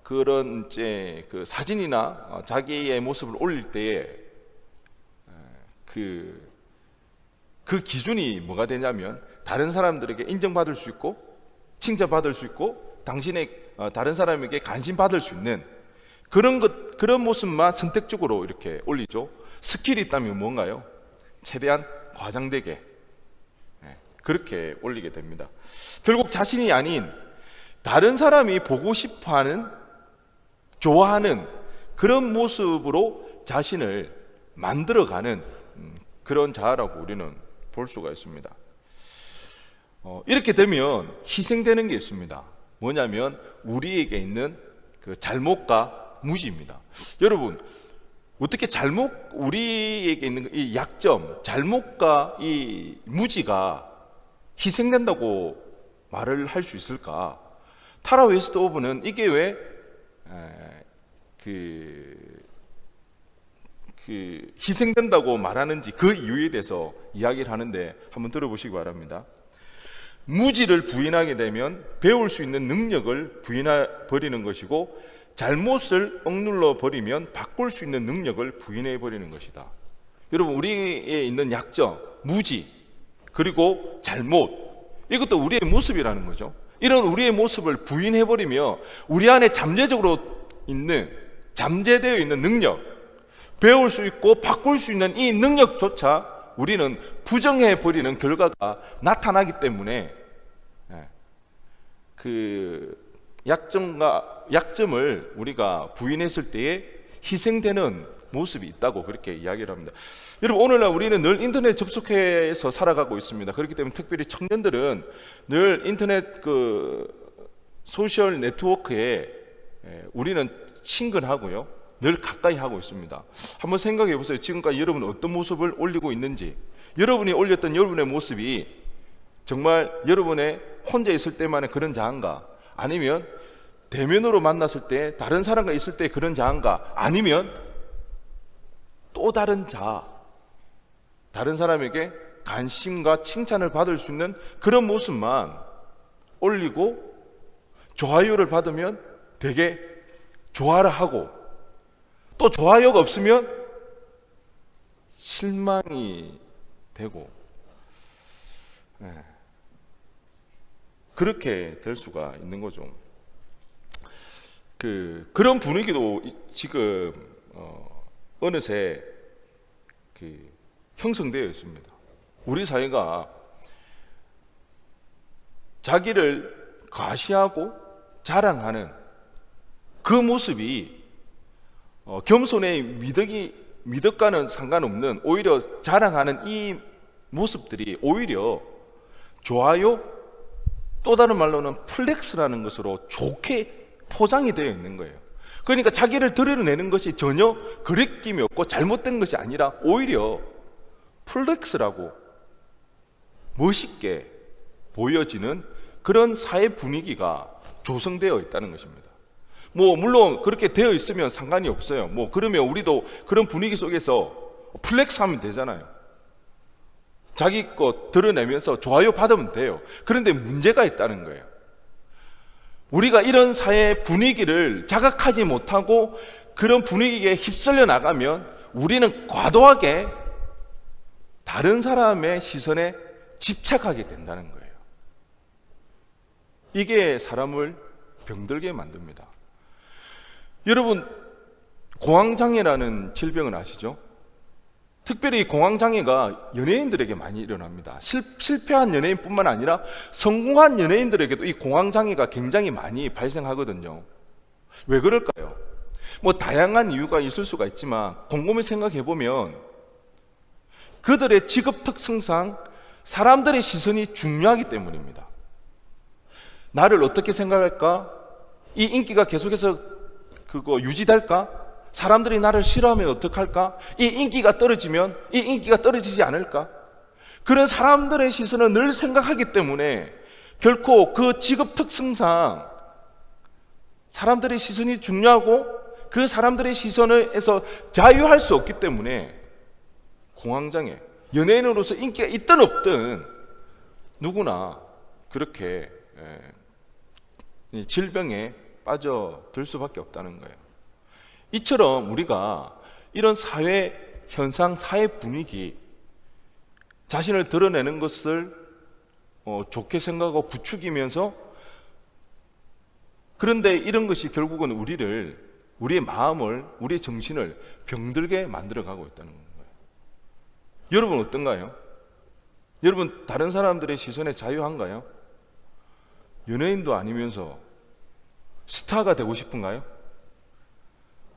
그런 이제 그 사진이나 자기의 모습을 올릴 때에 그 기준이 뭐가 되냐면, 다른 사람들에게 인정받을 수 있고 칭찬받을 수 있고 다른 사람에게 관심받을 수 있는 그런 모습만 선택적으로 이렇게 올리죠. 스킬이 있다면 뭔가요? 최대한 과장되게 그렇게 올리게 됩니다. 결국 자신이 아닌 다른 사람이 보고 싶어하는, 좋아하는 그런 모습으로 자신을 만들어가는 그런 자아라고 우리는 볼 수가 있습니다. 이렇게 되면 희생되는 게 있습니다. 뭐냐면 우리에게 있는 그 잘못과 무지입니다. 여러분, 어떻게 우리에게 있는 이 약점, 잘못과 이 무지가 희생된다고 말을 할 수 있을까? 타라 웨스트우버는 이게 왜 희생된다고 말하는지 그 이유에 대해서 이야기를 하는데 한번 들어보시기 바랍니다. 무지를 부인하게 되면 배울 수 있는 능력을 부인해버리는 것이고, 잘못을 억눌러 버리면 바꿀 수 있는 능력을 부인해버리는 것이다. 여러분, 우리에 있는 약점, 무지, 그리고 잘못, 이것도 우리의 모습이라는 거죠. 이런 우리의 모습을 부인해버리며 우리 안에 잠재되어 있는 능력, 배울 수 있고 바꿀 수 있는 이 능력조차 우리는 부정해버리는 결과가 나타나기 때문에 그 약점을 우리가 부인했을 때에 희생되는 모습이 있다고 그렇게 이야기를 합니다. 여러분, 오늘날 우리는 늘 인터넷 접속해서 살아가고 있습니다. 그렇기 때문에 특별히 청년들은 늘 인터넷 소셜 네트워크에 우리는 친근하고요, 늘 가까이 하고 있습니다. 한번 생각해 보세요. 지금까지 여러분은 어떤 모습을 올리고 있는지, 여러분이 올렸던 여러분의 모습이 정말 여러분의 혼자 있을 때만의 그런 자아인가, 아니면 대면으로 만났을 때 다른 사람과 있을 때 그런 자아인가, 아니면 또 다른 자아, 다른 사람에게 관심과 칭찬을 받을 수 있는 그런 모습만 올리고 좋아요를 받으면 되게 좋아라 하고, 또 좋아요가 없으면 실망이 되고, 그렇게 될 수가 있는 거죠. 그런 분위기도 지금 어느새 형성되어 있습니다. 우리 사회가 자기를 과시하고 자랑하는 그 모습이 겸손의 미덕이 미덕과는 상관없는 오히려 자랑하는 이 모습들이 오히려 좋아요, 또 다른 말로는 플렉스라는 것으로 좋게 포장이 되어 있는 거예요. 그러니까 자기를 드러내는 것이 전혀 거리낌이 없고 잘못된 것이 아니라 오히려 플렉스라고 멋있게 보여지는 그런 사회 분위기가 조성되어 있다는 것입니다. 뭐 물론 그렇게 되어 있으면 상관이 없어요. 뭐 그러면 우리도 그런 분위기 속에서 플렉스하면 되잖아요. 자기 것 드러내면서 좋아요 받으면 돼요. 그런데 문제가 있다는 거예요. 우리가 이런 사회 분위기를 자각하지 못하고 그런 분위기에 휩쓸려 나가면 우리는 과도하게 다른 사람의 시선에 집착하게 된다는 거예요. 이게 사람을 병들게 만듭니다. 여러분, 공황장애라는 질병을 아시죠? 특별히 공황장애가 연예인들에게 많이 일어납니다. 실패한 연예인뿐만 아니라 성공한 연예인들에게도 이 공황장애가 굉장히 많이 발생하거든요. 왜 그럴까요? 뭐 다양한 이유가 있을 수가 있지만 곰곰이 생각해 보면 그들의 직업 특성상 사람들의 시선이 중요하기 때문입니다. 나를 어떻게 생각할까? 이 인기가 계속해서 유지될까? 사람들이 나를 싫어하면 어떡할까? 이 인기가 떨어지면 이 인기가 떨어지지 않을까? 그런 사람들의 시선을 늘 생각하기 때문에 결코 그 직업 특성상 사람들의 시선이 중요하고 그 사람들의 시선에서 자유할 수 없기 때문에 공황장애, 연예인으로서 인기가 있든 없든 누구나 그렇게 질병에 빠져들 수밖에 없다는 거예요. 이처럼 우리가 이런 사회 현상, 사회 분위기, 자신을 드러내는 것을 좋게 생각하고 부추기면서, 그런데 이런 것이 결국은 우리의 마음을, 우리의 정신을 병들게 만들어가고 있다는 거예요. 여러분 어떤가요? 여러분 다른 사람들의 시선에 자유한가요? 연예인도 아니면서 스타가 되고 싶은가요?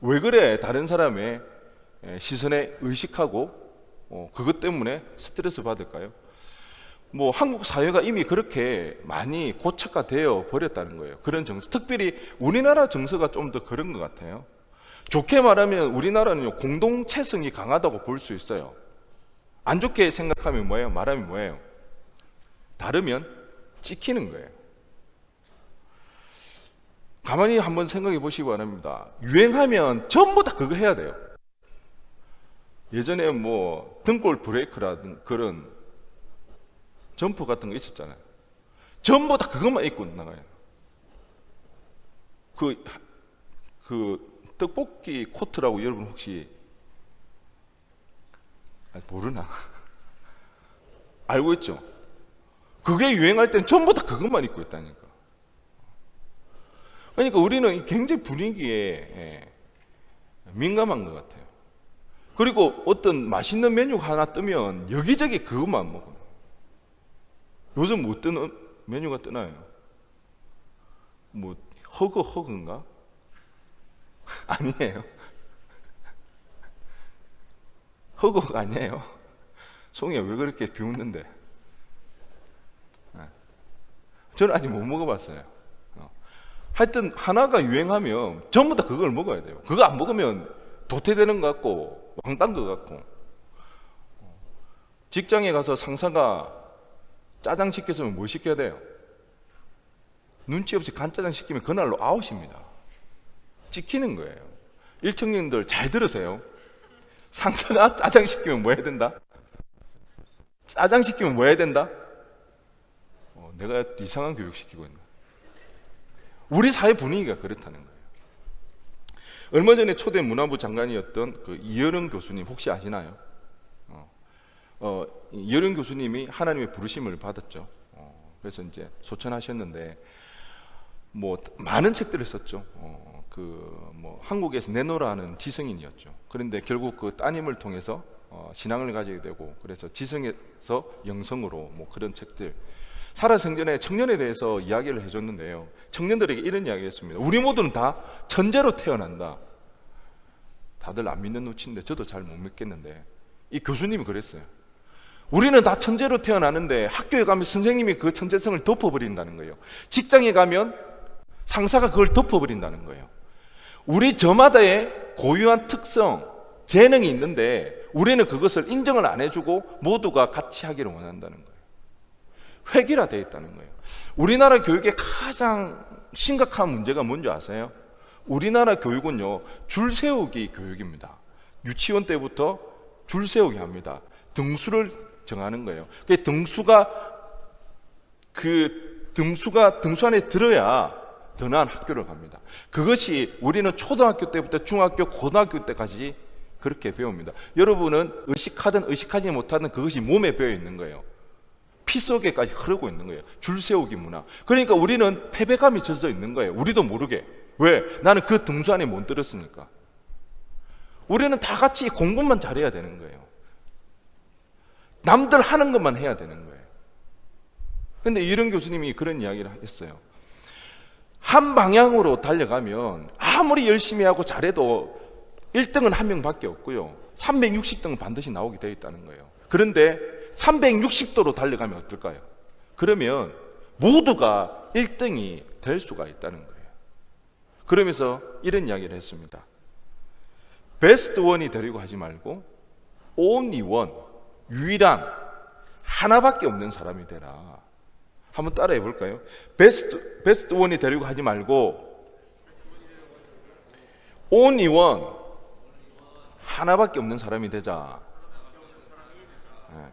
왜 그래 다른 사람의 시선에 의식하고 그것 때문에 스트레스 받을까요? 뭐 한국 사회가 이미 그렇게 많이 고착화되어 버렸다는 거예요. 그런 정서, 특별히 우리나라 정서가 좀 더 그런 것 같아요. 좋게 말하면 우리나라는 공동체성이 강하다고 볼 수 있어요. 안 좋게 생각하면 뭐예요? 말하면 뭐예요? 다르면 찍히는 거예요. 가만히 한번 생각해 보시기 바랍니다. 유행하면 전부 다 그거 해야 돼요. 예전에 뭐 등골 브레이크라든 그런 점퍼 같은 거 있었잖아요. 전부 다 그것만 입고 나가요. 그 떡볶이 코트라고 여러분 혹시 모르나? 알고 있죠? 그게 유행할 땐 전부 다 그것만 입고 있다니까. 그러니까 우리는 굉장히 분위기에 민감한 것 같아요. 그리고 어떤 맛있는 메뉴가 하나 뜨면 여기저기 그것만 먹어요. 요즘 뭐 뜨는 메뉴가 뜨나요? 뭐 허거인가? 아니에요. 허거가 아니에요. 송이야 왜 그렇게 비웃는데? 저는 아직 못 먹어봤어요. 하여튼 하나가 유행하면 전부 다 그걸 먹어야 돼요. 그거 안 먹으면 도태되는 것 같고 왕딴 것 같고. 직장에 가서 상사가 짜장 시켰으면 뭐 시켜야 돼요? 눈치 없이 간짜장 시키면 그날로 아웃입니다. 찍히는 거예요. 일청년들 잘 들으세요. 상사가 짜장 시키면 뭐 해야 된다? 짜장 시키면 뭐 해야 된다? 내가 이상한 교육 시키고 있나? 우리 사회 분위기가 그렇다는 거예요. 얼마 전에 초대 문화부 장관이었던 그 이여령 교수님 혹시 아시나요? 이여령 교수님이 하나님의 부르심을 받았죠. 그래서 이제 소천하셨는데 뭐 많은 책들을 썼죠. 뭐 한국에서 내노라는 지성인이었죠. 그런데 결국 그 따님을 통해서 신앙을 가지게 되고, 그래서 지성에서 영성으로 뭐 그런 책들. 살아생전에 청년에 대해서 이야기를 해줬는데요. 청년들에게 이런 이야기를 했습니다. 우리 모두는 다 천재로 태어난다. 다들 안 믿는 누치인데 저도 잘 못 믿겠는데 이 교수님이 그랬어요. 우리는 다 천재로 태어나는데 학교에 가면 선생님이 그 천재성을 덮어버린다는 거예요. 직장에 가면 상사가 그걸 덮어버린다는 거예요. 우리 저마다의 고유한 특성, 재능이 있는데 우리는 그것을 인정을 안 해주고 모두가 같이 하기를 원한다는 거예요. 획일화되어 있다는 거예요. 우리나라 교육의 가장 심각한 문제가 뭔지 아세요? 우리나라 교육은요, 줄 세우기 교육입니다. 유치원 때부터 줄 세우기 합니다. 등수를 정하는 거예요. 등수 안에 들어야 더 나은 학교를 갑니다. 그것이 우리는 초등학교 때부터 중학교, 고등학교 때까지 그렇게 배웁니다. 여러분은 의식하든 의식하지 못하든 그것이 몸에 배어 있는 거예요. 피 속에까지 흐르고 있는 거예요. 줄 세우기 문화. 그러니까 우리는 패배감이 젖어 있는 거예요. 우리도 모르게. 왜? 나는 그 등수 안에 못 들었으니까. 우리는 다 같이 공부만 잘해야 되는 거예요. 남들 하는 것만 해야 되는 거예요. 근데 이런 교수님이 그런 이야기를 했어요. 한 방향으로 달려가면 아무리 열심히 하고 잘해도 1등은 한 명밖에 없고요, 360등은 반드시 나오게 되어 있다는 거예요. 그런데 360도로 달려가면 어떨까요? 그러면 모두가 1등이 될 수가 있다는 거예요. 그러면서 이런 이야기를 했습니다. 베스트 원이 되려고 하지 말고 only one, 유일한 하나밖에 없는 사람이 되라. 한번 따라해 볼까요? 베스트 원이 되려고 하지 말고 only one, 하나밖에 없는 사람이 되자. 네.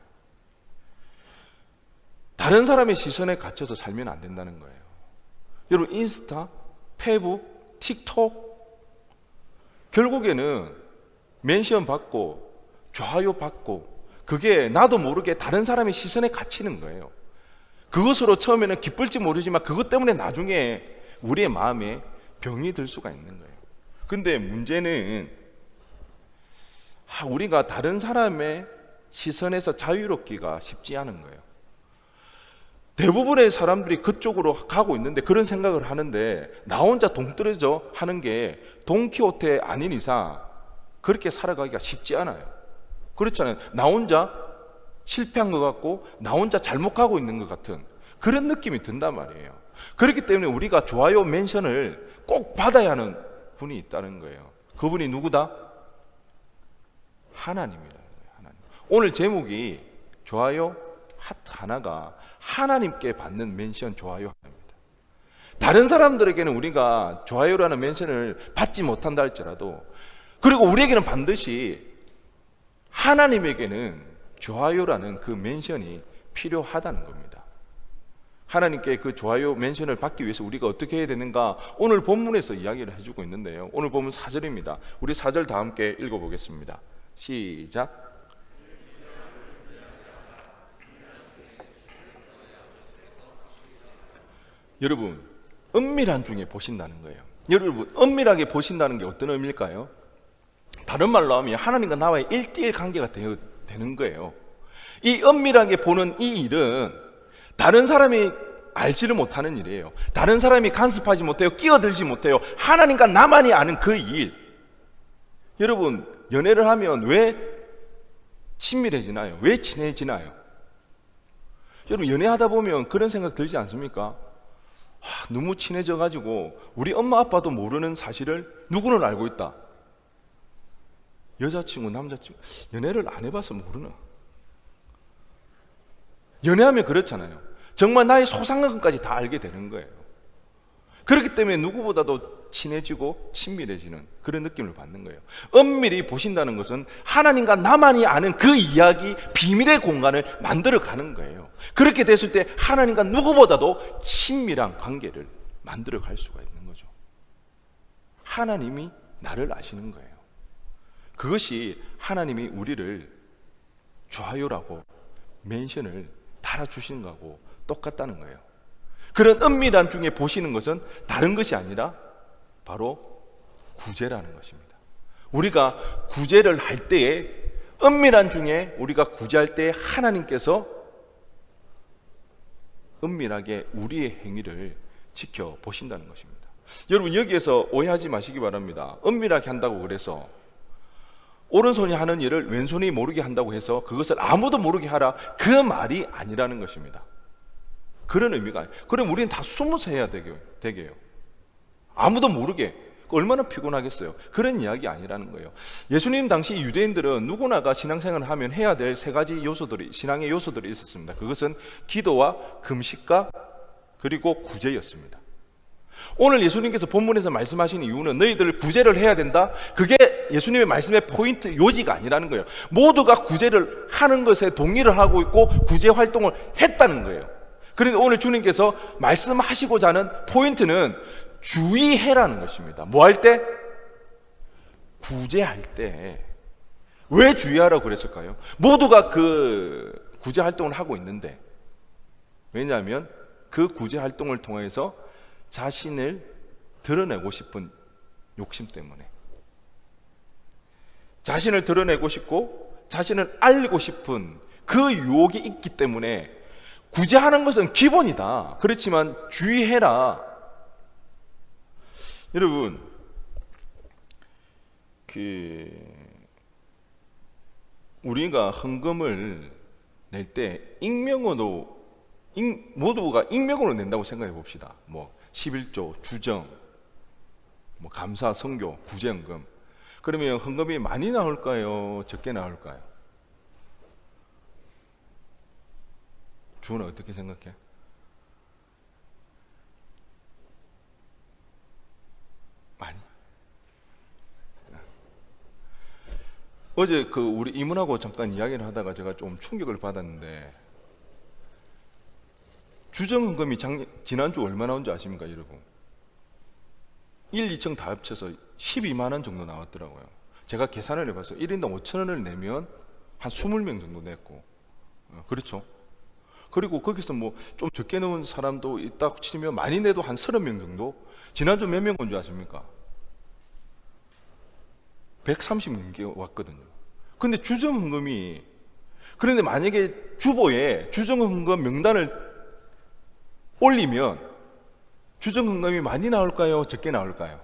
다른 사람의 시선에 갇혀서 살면 안 된다는 거예요. 여러분, 인스타, 페이북, 틱톡, 결국에는 멘션 받고 좋아요 받고 그게 나도 모르게 다른 사람의 시선에 갇히는 거예요. 그것으로 처음에는 기쁠지 모르지만 그것 때문에 나중에 우리의 마음에 병이 들 수가 있는 거예요. 근데 문제는 우리가 다른 사람의 시선에서 자유롭기가 쉽지 않은 거예요. 대부분의 사람들이 그쪽으로 가고 있는데, 그런 생각을 하는데 나 혼자 동떨어져 하는 게 돈키호테 아닌 이상 그렇게 살아가기가 쉽지 않아요. 그렇잖아요. 나 혼자 실패한 것 같고 나 혼자 잘못 가고 있는 것 같은 그런 느낌이 든단 말이에요. 그렇기 때문에 우리가 좋아요 멘션을 꼭 받아야 하는 분이 있다는 거예요. 그분이 누구다? 하나님이라는 거예요. 하나님. 오늘 제목이 좋아요 하트 하나가 하나님께 받는 멘션 좋아요 하나입니다. 다른 사람들에게는 우리가 좋아요라는 멘션을 받지 못한다 할지라도, 그리고 우리에게는 반드시 하나님에게는 좋아요라는 그 멘션이 필요하다는 겁니다. 하나님께 그 좋아요 멘션을 받기 위해서 우리가 어떻게 해야 되는가, 오늘 본문에서 이야기를 해주고 있는데요. 오늘 본문 4절입니다. 우리 4절 다 함께 읽어보겠습니다. 시작. 여러분, 은밀한 중에 보신다는 거예요. 여러분, 은밀하게 보신다는 게 어떤 의미일까요? 다른 말로 하면 하나님과 나와의 1:1 관계가 되는 거예요. 이 은밀하게 보는 이 일은 다른 사람이 알지를 못하는 일이에요. 다른 사람이 간섭하지 못해요. 끼어들지 못해요. 하나님과 나만이 아는 그 일. 여러분, 연애를 하면 왜 친밀해지나요? 왜 친해지나요? 여러분, 연애하다 보면 그런 생각 들지 않습니까? 너무 친해져가지고 우리 엄마 아빠도 모르는 사실을 누구는 알고 있다. 여자친구, 남자친구, 연애를 안 해봐서 모르나? 연애하면 그렇잖아요. 정말 나의 소상한 것까지 다 알게 되는 거예요. 그렇기 때문에 누구보다도 친해지고 친밀해지는 그런 느낌을 받는 거예요. 은밀히 보신다는 것은 하나님과 나만이 아는 그 이야기, 비밀의 공간을 만들어가는 거예요. 그렇게 됐을 때 하나님과 누구보다도 친밀한 관계를 만들어갈 수가 있는 거죠. 하나님이 나를 아시는 거예요. 그것이 하나님이 우리를 좋아요라고 멘션을 달아주시는 거하고 똑같다는 거예요. 그런 은밀한 중에 보시는 것은 다른 것이 아니라 바로 구제라는 것입니다. 우리가 구제를 할 때에, 은밀한 중에 우리가 구제할 때에 하나님께서 은밀하게 우리의 행위를 지켜보신다는 것입니다. 여러분, 여기에서 오해하지 마시기 바랍니다. 은밀하게 한다고 그래서 오른손이 하는 일을 왼손이 모르게 한다고 해서 그것을 아무도 모르게 하라, 그 말이 아니라는 것입니다. 그런 의미가 아니에요. 그럼 우리는 다 숨어서 해야 되게요. 아무도 모르게. 얼마나 피곤하겠어요. 그런 이야기 아니라는 거예요. 예수님 당시 유대인들은 누구나가 신앙생활을 하면 해야 될 세 가지 요소들이, 신앙의 요소들이 있었습니다. 그것은 기도와 금식과 그리고 구제였습니다. 오늘 예수님께서 본문에서 말씀하신 이유는 너희들 구제를 해야 된다, 그게 예수님의 말씀의 포인트, 요지가 아니라는 거예요. 모두가 구제를 하는 것에 동의를 하고 있고 구제 활동을 했다는 거예요. 그런데 오늘 주님께서 말씀하시고자 하는 포인트는 주의해라는 것입니다. 뭐 할 때? 구제할 때. 왜 주의하라고 그랬을까요? 모두가 그 구제 활동을 하고 있는데, 왜냐하면 그 구제 활동을 통해서 자신을 드러내고 싶은 욕심 때문에, 자신을 드러내고 싶고 자신을 알리고 싶은 그 유혹이 있기 때문에 구제하는 것은 기본이다. 그렇지만 주의해라. 여러분, 우리가 헌금을 낼 때 익명으로, 모두가 익명으로 낸다고 생각해 봅시다. 뭐 11조, 주정, 뭐 감사, 선교, 구제헌금. 그러면 헌금이 많이 나올까요? 적게 나올까요? 주은아, 어떻게 생각해? 많이. 어제 우리 이문하고 잠깐 이야기를 하다가 제가 좀 충격을 받았는데, 주정헌금이 지난주 얼마 나온 줄 아십니까, 여러분? 1, 2층 다 합쳐서 12만 원 정도 나왔더라고요. 제가 계산을 해봤어요. 1인당 5,000원을 내면 한 20명 정도 냈고, 그렇죠? 그리고 거기서 뭐 좀 적게 넣은 사람도 있다고 치면 많이 내도 한 30명 정도? 지난주 몇 명 온 줄 아십니까? 130명 왔거든요. 근데 주정헌금이, 그런데 만약에 주보에 주정헌금 명단을 올리면 주정헌금이 많이 나올까요? 적게 나올까요?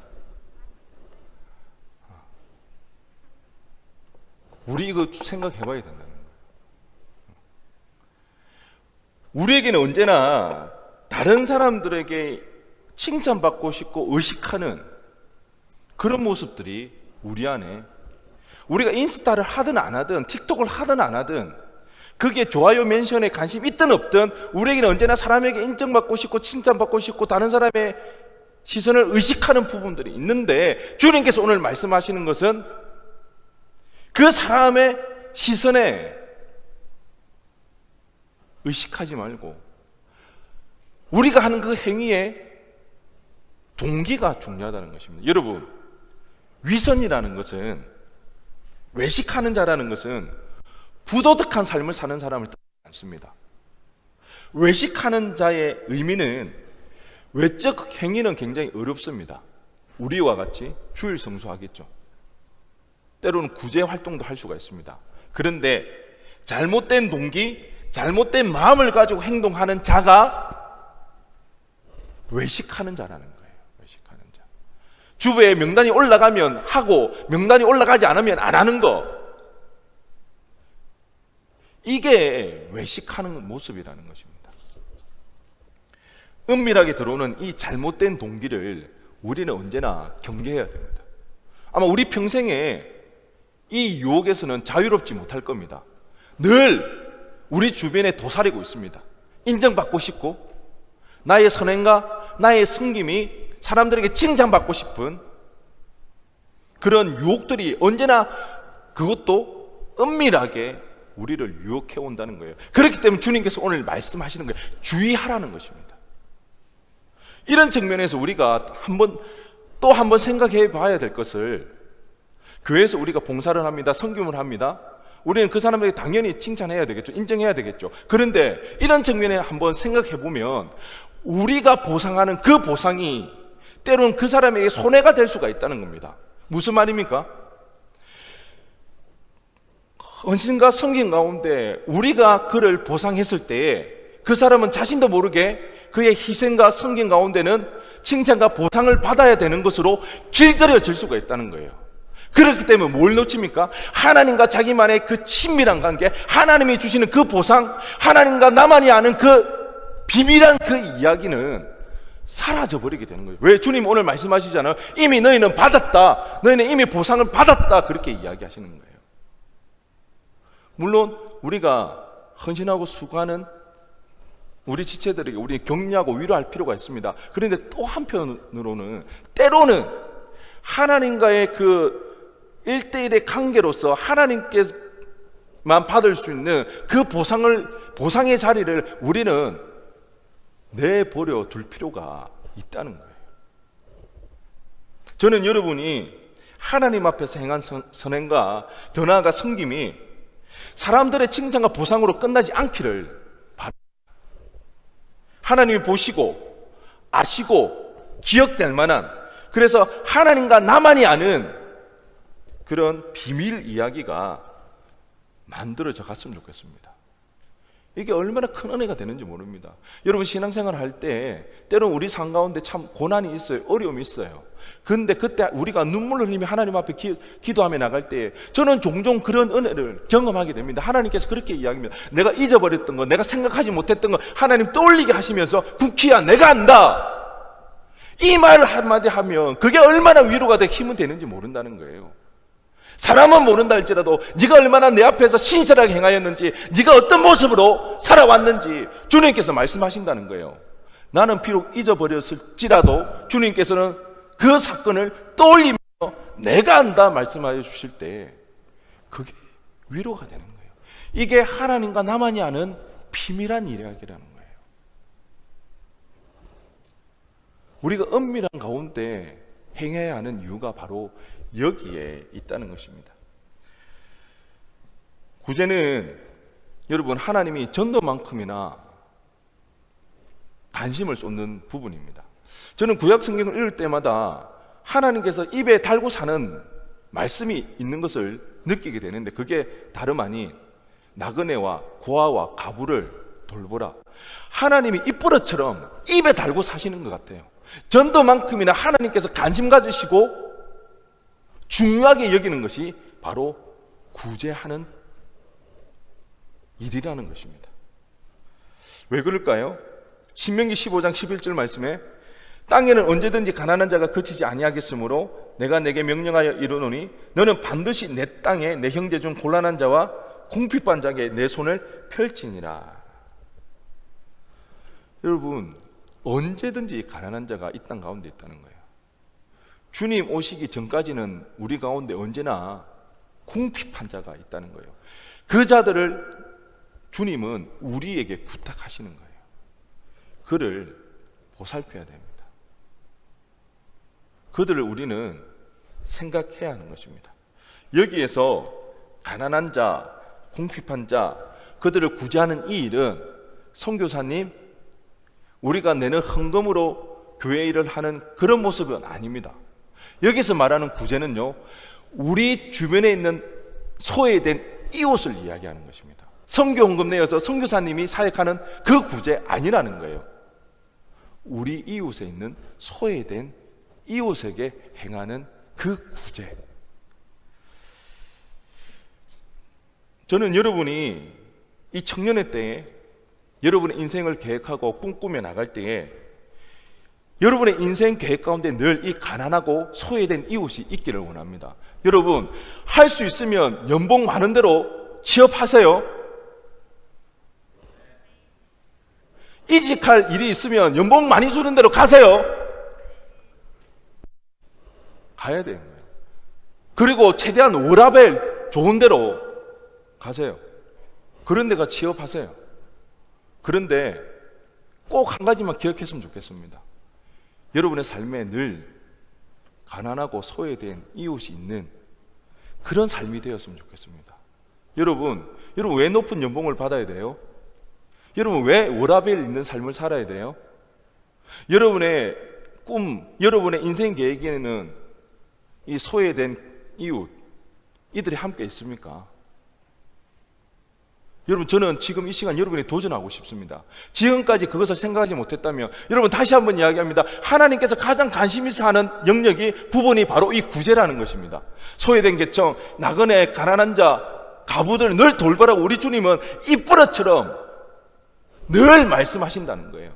우리 이거 생각해 봐야 된다는 거예요. 우리에게는 언제나 다른 사람들에게 칭찬받고 싶고 의식하는 그런 모습들이 우리 안에, 우리가 인스타를 하든 안 하든 틱톡을 하든 안 하든 그게 좋아요 멘션에 관심 있든 없든 우리에게는 언제나 사람에게 인정받고 싶고 칭찬받고 싶고 다른 사람의 시선을 의식하는 부분들이 있는데, 주님께서 오늘 말씀하시는 것은 그 사람의 시선에 의식하지 말고 우리가 하는 그 행위에 동기가 중요하다는 것입니다. 여러분, 위선이라는 것은, 외식하는 자라는 것은 부도덕한 삶을 사는 사람을 뜻하지 않습니다. 외식하는 자의 의미는, 외적 행위는 굉장히 어렵습니다. 우리와 같이 주일 성수하겠죠. 때로는 구제 활동도 할 수가 있습니다. 그런데 잘못된 동기, 잘못된 마음을 가지고 행동하는 자가 외식하는 자라는 거예요. 외식하는 자. 주부에 명단이 올라가면 하고 명단이 올라가지 않으면 안 하는 거, 이게 외식하는 모습이라는 것입니다. 은밀하게 들어오는 이 잘못된 동기를 우리는 언제나 경계해야 됩니다. 아마 우리 평생에 이 유혹에서는 자유롭지 못할 겁니다. 늘 우리 주변에 도사리고 있습니다. 인정받고 싶고 나의 선행과 나의 섬김이 사람들에게 칭찬받고 싶은 그런 유혹들이 언제나, 그것도 은밀하게 우리를 유혹해 온다는 거예요. 그렇기 때문에 주님께서 오늘 말씀하시는 거예요. 주의하라는 것입니다. 이런 측면에서 우리가 또 한 번 생각해 봐야 될 것을, 교회에서 우리가 봉사를 합니다. 섬김을 합니다. 우리는 그 사람에게 당연히 칭찬해야 되겠죠. 인정해야 되겠죠. 그런데 이런 측면에 한번 생각해 보면 우리가 보상하는 그 보상이 때로는 그 사람에게 손해가 될 수가 있다는 겁니다. 무슨 말입니까? 헌신과 섬김 가운데 우리가 그를 보상했을 때에 그 사람은 자신도 모르게 그의 희생과 섬김 가운데는 칭찬과 보상을 받아야 되는 것으로 길들여질 수가 있다는 거예요. 그렇기 때문에 뭘 놓칩니까? 하나님과 자기만의 그 친밀한 관계, 하나님이 주시는 그 보상, 하나님과 나만이 아는 그 비밀한 그 이야기는 사라져버리게 되는 거예요. 왜? 주님 오늘 말씀하시잖아요. 이미 너희는 받았다. 너희는 이미 보상을 받았다. 그렇게 이야기하시는 거예요. 물론 우리가 헌신하고 수고하는 우리 지체들에게 우리 격려하고 위로할 필요가 있습니다. 그런데 또 한편으로는 때로는 하나님과의 그 1대1의 관계로서 하나님께만 받을 수 있는 그 보상의 자리를 우리는 내버려 둘 필요가 있다는 거예요. 저는 여러분이 하나님 앞에서 행한 선행과 더 나아가 섬김이 사람들의 칭찬과 보상으로 끝나지 않기를 바랍니다. 하나님이 보시고 아시고 기억될 만한, 그래서 하나님과 나만이 아는 그런 비밀 이야기가 만들어져 갔으면 좋겠습니다. 이게 얼마나 큰 은혜가 되는지 모릅니다. 여러분 신앙생활 할 때 때로는 우리 삶 가운데 참 고난이 있어요. 어려움이 있어요. 그런데 그때 우리가 눈물을 흘리며 하나님 앞에 기도하며 나갈 때 저는 종종 그런 은혜를 경험하게 됩니다. 하나님께서 그렇게 이야기합니다. 내가 잊어버렸던 거, 내가 생각하지 못했던 거 하나님 떠올리게 하시면서 국희야 내가 안다. 이 말 한마디 하면 그게 얼마나 위로가 되고 힘은 되는지 모른다는 거예요. 사람은 모른다 할지라도 네가 얼마나 내 앞에서 신실하게 행하였는지, 네가 어떤 모습으로 살아왔는지 주님께서 말씀하신다는 거예요. 나는 비록 잊어버렸을지라도 주님께서는 그 사건을 떠올리며 내가 안다 말씀하여 주실 때 그게 위로가 되는 거예요. 이게 하나님과 나만이 아는 비밀한 이야기라는 거예요. 우리가 은밀한 가운데 행해야 하는 이유가 바로 여기에 있다는 것입니다. 구제는 여러분 하나님이 전도만큼이나 관심을 쏟는 부분입니다. 저는 구약 성경을 읽을 때마다 하나님께서 입에 달고 사는 말씀이 있는 것을 느끼게 되는데 그게 다름 아닌 나그네와 고아와 가부를 돌보라. 하나님이 입버릇처럼 입에 달고 사시는 것 같아요. 전도만큼이나 하나님께서 관심 가지시고 중요하게 여기는 것이 바로 구제하는 일이라는 것입니다. 왜 그럴까요? 신명기 15장 11절 말씀에 땅에는 언제든지 가난한 자가 거치지 아니하겠으므로 내가 내게 명령하여 이르노니 너는 반드시 내 땅에 내 형제 중 곤란한 자와 궁핍한 자에게 내 손을 펼치니라. 여러분 언제든지 가난한 자가 이 땅 가운데 있다는 거예요. 주님 오시기 전까지는 우리 가운데 언제나 궁핍한 자가 있다는 거예요. 그 자들을 주님은 우리에게 부탁하시는 거예요. 그를 보살펴야 됩니다. 그들을 우리는 생각해야 하는 것입니다. 여기에서 가난한 자, 궁핍한 자, 그들을 구제하는 이 일은 선교사님, 우리가 내는 헌금으로 교회 일을 하는 그런 모습은 아닙니다. 여기서 말하는 구제는요, 우리 주변에 있는 소외된 이웃을 이야기하는 것입니다. 선교 헌금 내어서 선교사님이 사역하는 그 구제 아니라는 거예요. 우리 이웃에 있는 소외된 이웃에게 행하는 그 구제. 저는 여러분이 이 청년의 때에 여러분의 인생을 계획하고 꿈꾸며 나갈 때에 여러분의 인생 계획 가운데 늘 이 가난하고 소외된 이웃이 있기를 원합니다. 여러분 할 수 있으면 연봉 많은 대로 취업하세요. 이직할 일이 있으면 연봉 많이 주는 대로 가세요. 가야 돼요. 그리고 최대한 워라벨 좋은 데로 가세요. 그런 데가 취업하세요. 그런데 꼭 한 가지만 기억했으면 좋겠습니다. 여러분의 삶에 늘 가난하고 소외된 이웃이 있는 그런 삶이 되었으면 좋겠습니다. 여러분 왜 높은 연봉을 받아야 돼요? 여러분 왜 워라벨 있는 삶을 살아야 돼요? 여러분의 꿈, 여러분의 인생 계획에는 이 소외된 이웃, 이들이 함께 있습니까? 여러분, 저는 지금 이 시간 여러분이 도전하고 싶습니다. 지금까지 그것을 생각하지 못했다면 여러분 다시 한번 이야기합니다. 하나님께서 가장 관심 있어 하는 영역이 부분이 바로 이 구제라는 것입니다. 소외된 계층, 나그네, 가난한 자, 가부들 늘 돌보라고 우리 주님은 입버릇처럼 늘 말씀하신다는 거예요.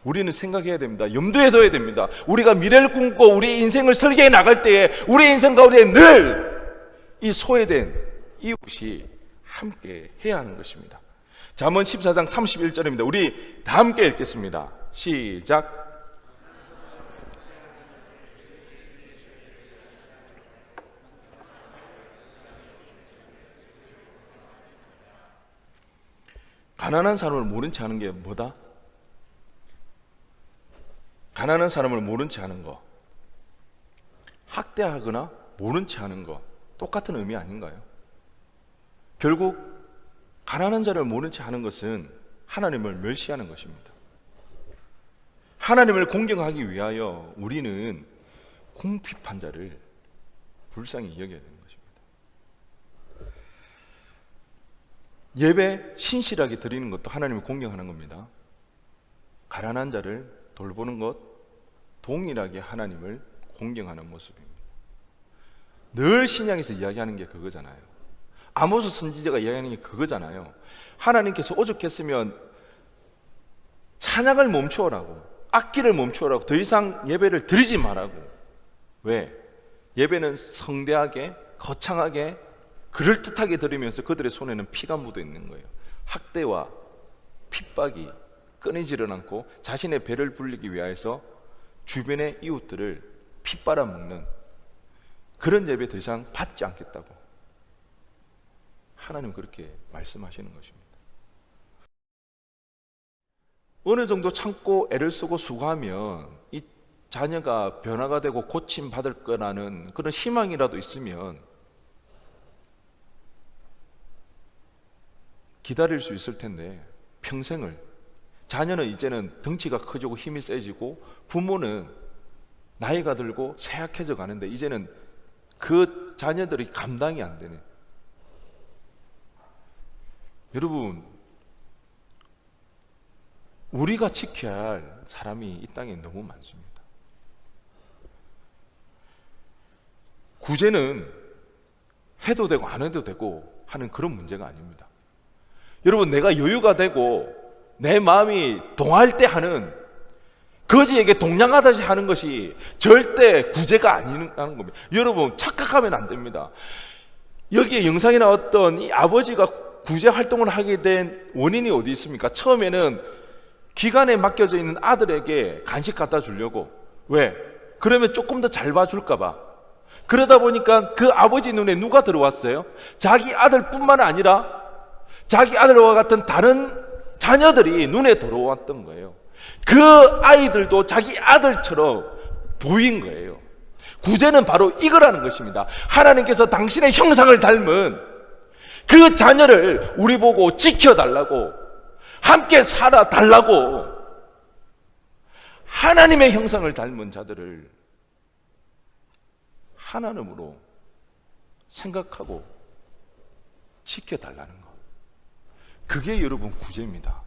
우리는 생각해야 됩니다. 염두에 둬야 됩니다. 우리가 미래를 꿈꾸고 우리 인생을 설계해 나갈 때에 우리 인생 가운데 늘 이 소외된 이웃이 함께 해야 하는 것입니다. 잠언 14장 31절입니다. 우리 다 함께 읽겠습니다. 시작. 가난한 사람을 모른 채 하는 게 뭐다? 가난한 사람을 모른 채 하는 거, 학대하거나 모른 채 하는 거 똑같은 의미 아닌가요? 결국 가난한 자를 모른 채 하는 것은 하나님을 멸시하는 것입니다. 하나님을 공경하기 위하여 우리는 궁핍한 자를 불쌍히 여겨야 되는 것입니다. 예배 신실하게 드리는 것도 하나님을 공경하는 겁니다. 가난한 자를 돌보는 것 동일하게 하나님을 공경하는 모습입니다. 늘 신약에서 이야기하는 게 그거잖아요. 아모스 선지자가 이야기하는 게 그거잖아요. 하나님께서 오죽했으면 찬양을 멈추어라고, 악기를 멈추어라고, 더 이상 예배를 드리지 말라고. 왜? 예배는 성대하게, 거창하게, 그럴듯하게 드리면서 그들의 손에는 피가 묻어 있는 거예요. 학대와 핍박이 끊이지를 않고 자신의 배를 불리기 위해서 주변의 이웃들을 핏빨아먹는 그런 예배 더 이상 받지 않겠다고 하나님 그렇게 말씀하시는 것입니다. 어느 정도 참고 애를 쓰고 수고하면 이 자녀가 변화가 되고 고침 받을 거라는 그런 희망이라도 있으면 기다릴 수 있을 텐데, 평생을, 자녀는 이제는 덩치가 커지고 힘이 세지고 부모는 나이가 들고 쇠약해져 가는데 이제는 그 자녀들이 감당이 안 되는. 여러분, 우리가 지켜야 할 사람이 이 땅에 너무 많습니다. 구제는 해도 되고 안 해도 되고 하는 그런 문제가 아닙니다. 여러분, 내가 여유가 되고 내 마음이 동할 때 하는, 거지에게 동냥하듯이 하는 것이 절대 구제가 아니라는 겁니다. 여러분, 착각하면 안 됩니다. 여기에 영상에 나왔던 이 아버지가 구제 활동을 하게 된 원인이 어디 있습니까? 처음에는 기관에 맡겨져 있는 아들에게 간식 갖다 주려고. 왜? 그러면 조금 더 잘 봐줄까 봐. 그러다 보니까 그 아버지 눈에 누가 들어왔어요? 자기 아들뿐만 아니라 자기 아들과 같은 다른 자녀들이 눈에 들어왔던 거예요. 그 아이들도 자기 아들처럼 보인 거예요. 구제는 바로 이거라는 것입니다. 하나님께서 당신의 형상을 닮은 그 자녀를 우리 보고 지켜달라고, 함께 살아달라고, 하나님의 형상을 닮은 자들을 하나님으로 생각하고 지켜달라는 것. 그게 여러분 구제입니다.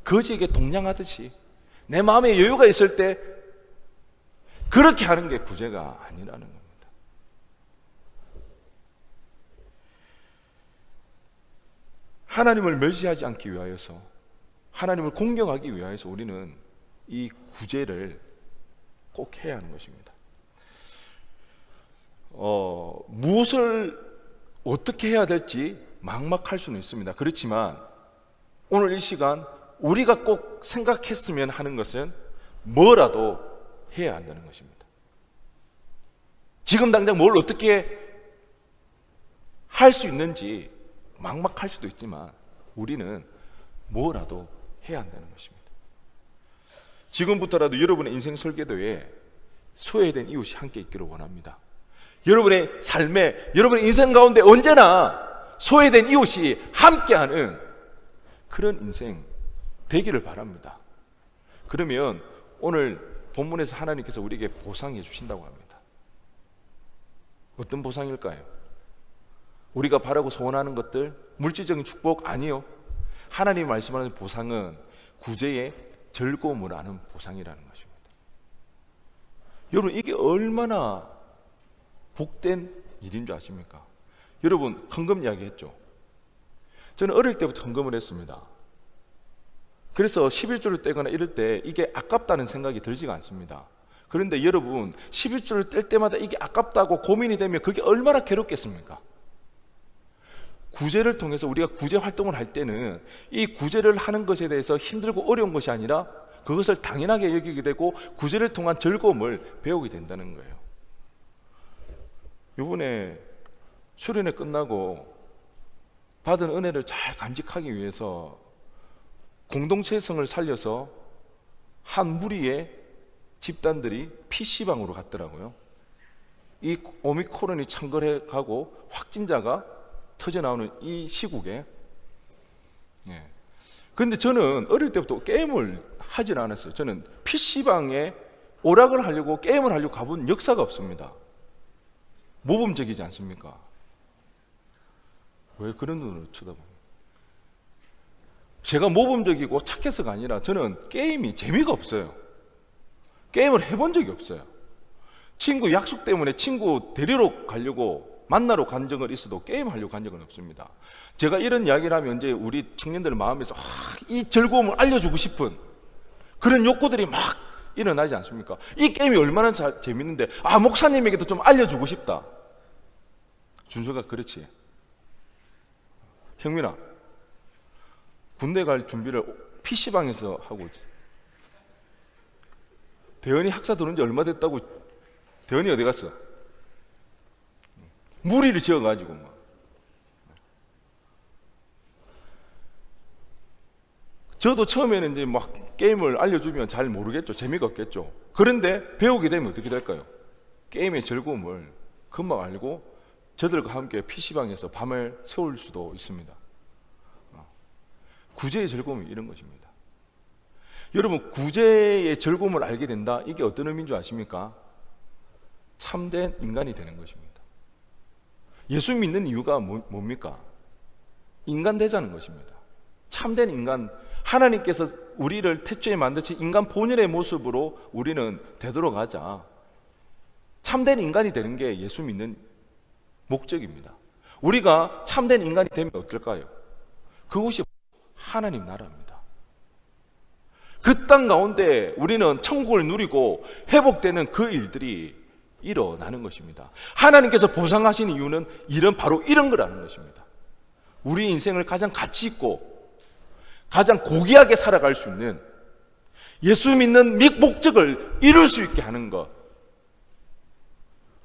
거지에게 동냥하듯이 내 마음에 여유가 있을 때 그렇게 하는 게 구제가 아니라는 겁니다. 하나님을 멸시하지 않기 위하여서, 하나님을 공경하기 위하여서 우리는 이 구제를 꼭 해야 하는 것입니다. 무엇을 어떻게 해야 될지 막막할 수는 있습니다. 그렇지만 오늘 이 시간 우리가 꼭 생각했으면 하는 것은 뭐라도 해야 한다는 것입니다. 지금 당장 뭘 어떻게 할 수 있는지 막막할 수도 있지만 우리는 뭐라도 해야 한다는 것입니다. 지금부터라도 여러분의 인생 설계도에 소외된 이웃이 함께 있기를 원합니다. 여러분의 삶에, 여러분의 인생 가운데 언제나 소외된 이웃이 함께하는 그런 인생 되기를 바랍니다. 그러면 오늘 본문에서 하나님께서 우리에게 보상해 주신다고 합니다. 어떤 보상일까요? 우리가 바라고 소원하는 것들, 물질적인 축복 아니요. 하나님이 말씀하는 보상은 구제의 즐거움을 아는 보상이라는 것입니다. 여러분, 이게 얼마나 복된 일인 줄 아십니까? 여러분, 헌금 이야기했죠. 저는 어릴 때부터 헌금을 했습니다. 그래서 11조를 떼거나 이럴 때 이게 아깝다는 생각이 들지가 않습니다. 그런데 여러분, 11조를 뗄 때마다 이게 아깝다고 고민이 되면 그게 얼마나 괴롭겠습니까? 구제를 통해서 우리가 구제 활동을 할 때는 이 구제를 하는 것에 대해서 힘들고 어려운 것이 아니라 그것을 당연하게 여기게 되고 구제를 통한 즐거움을 배우게 된다는 거예요. 이번에 수련회 끝나고 받은 은혜를 잘 간직하기 위해서 공동체성을 살려서 한 무리의 집단들이 PC방으로 갔더라고요. 이 오미크론이 창궐해 가고 확진자가 터져 나오는 이 시국에. 그런데 저는 어릴 때부터 게임을 하진 않았어요. 저는 PC방에 오락을 하려고 게임을 하려고 가본 역사가 없습니다. 모범적이지 않습니까? 왜 그런 눈으로 쳐다봅니까? 제가 모범적이고 착해서가 아니라 저는 게임이 재미가 없어요. 게임을 해본 적이 없어요. 친구 약속 때문에 친구 데리러 가려고 만나러 간 적은 있어도 게임하려고 간 적은 없습니다. 제가 이런 이야기를 하면 이제 우리 청년들 마음에서 이 즐거움을 알려주고 싶은 그런 욕구들이 막 일어나지 않습니까? 이 게임이 얼마나 재밌는데 목사님에게도 좀 알려주고 싶다. 준서가 그렇지. 형민아, 군대 갈 준비를 PC방에서 하고 있지. 대현이 학사 들어온 지 얼마 됐다고. 대현이 어디 갔어? 무리를 지어가지고 막. 저도 처음에는 이제 막 게임을 알려주면 잘 모르겠죠. 재미가 없겠죠. 그런데 배우게 되면 어떻게 될까요? 게임의 즐거움을 금방 알고 저들과 함께 PC방에서 밤을 새울 수도 있습니다. 구제의 즐거움이 이런 것입니다. 여러분, 구제의 즐거움을 알게 된다. 이게 어떤 의미인 줄 아십니까? 참된 인간이 되는 것입니다. 예수 믿는 이유가 뭡니까? 인간 되자는 것입니다. 참된 인간, 하나님께서 우리를 태초에 만드신 인간 본연의 모습으로 우리는 되도록 하자. 참된 인간이 되는 게 예수 믿는 목적입니다. 우리가 참된 인간이 되면 어떨까요? 그것이 하나님 나라입니다. 그 땅 가운데 우리는 천국을 누리고 회복되는 그 일들이 일어나는 것입니다. 하나님께서 보상하신 이유는 바로 이런 거라는 것입니다. 우리 인생을 가장 가치 있고 가장 고귀하게 살아갈 수 있는 예수 믿는 목적을 이룰 수 있게 하는 것,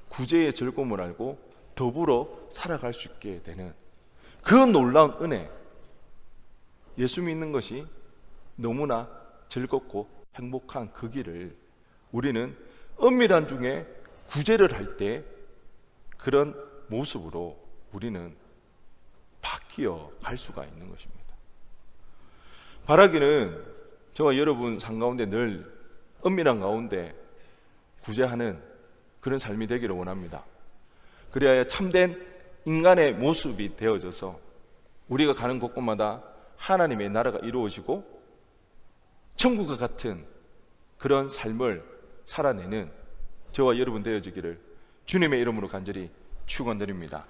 구제의 즐거움을 알고 더불어 살아갈 수 있게 되는 그 놀라운 은혜, 예수 믿는 것이 너무나 즐겁고 행복한 그 길을 우리는 은밀한 중에 구제를 할 때 그런 모습으로 우리는 바뀌어 갈 수가 있는 것입니다. 바라기는 저와 여러분 삶 가운데 늘 은밀한 가운데 구제하는 그런 삶이 되기를 원합니다. 그래야 참된 인간의 모습이 되어져서 우리가 가는 곳곳마다 하나님의 나라가 이루어지고 천국과 같은 그런 삶을 살아내는 저와 여러분 되어지기를 주님의 이름으로 간절히 축원드립니다.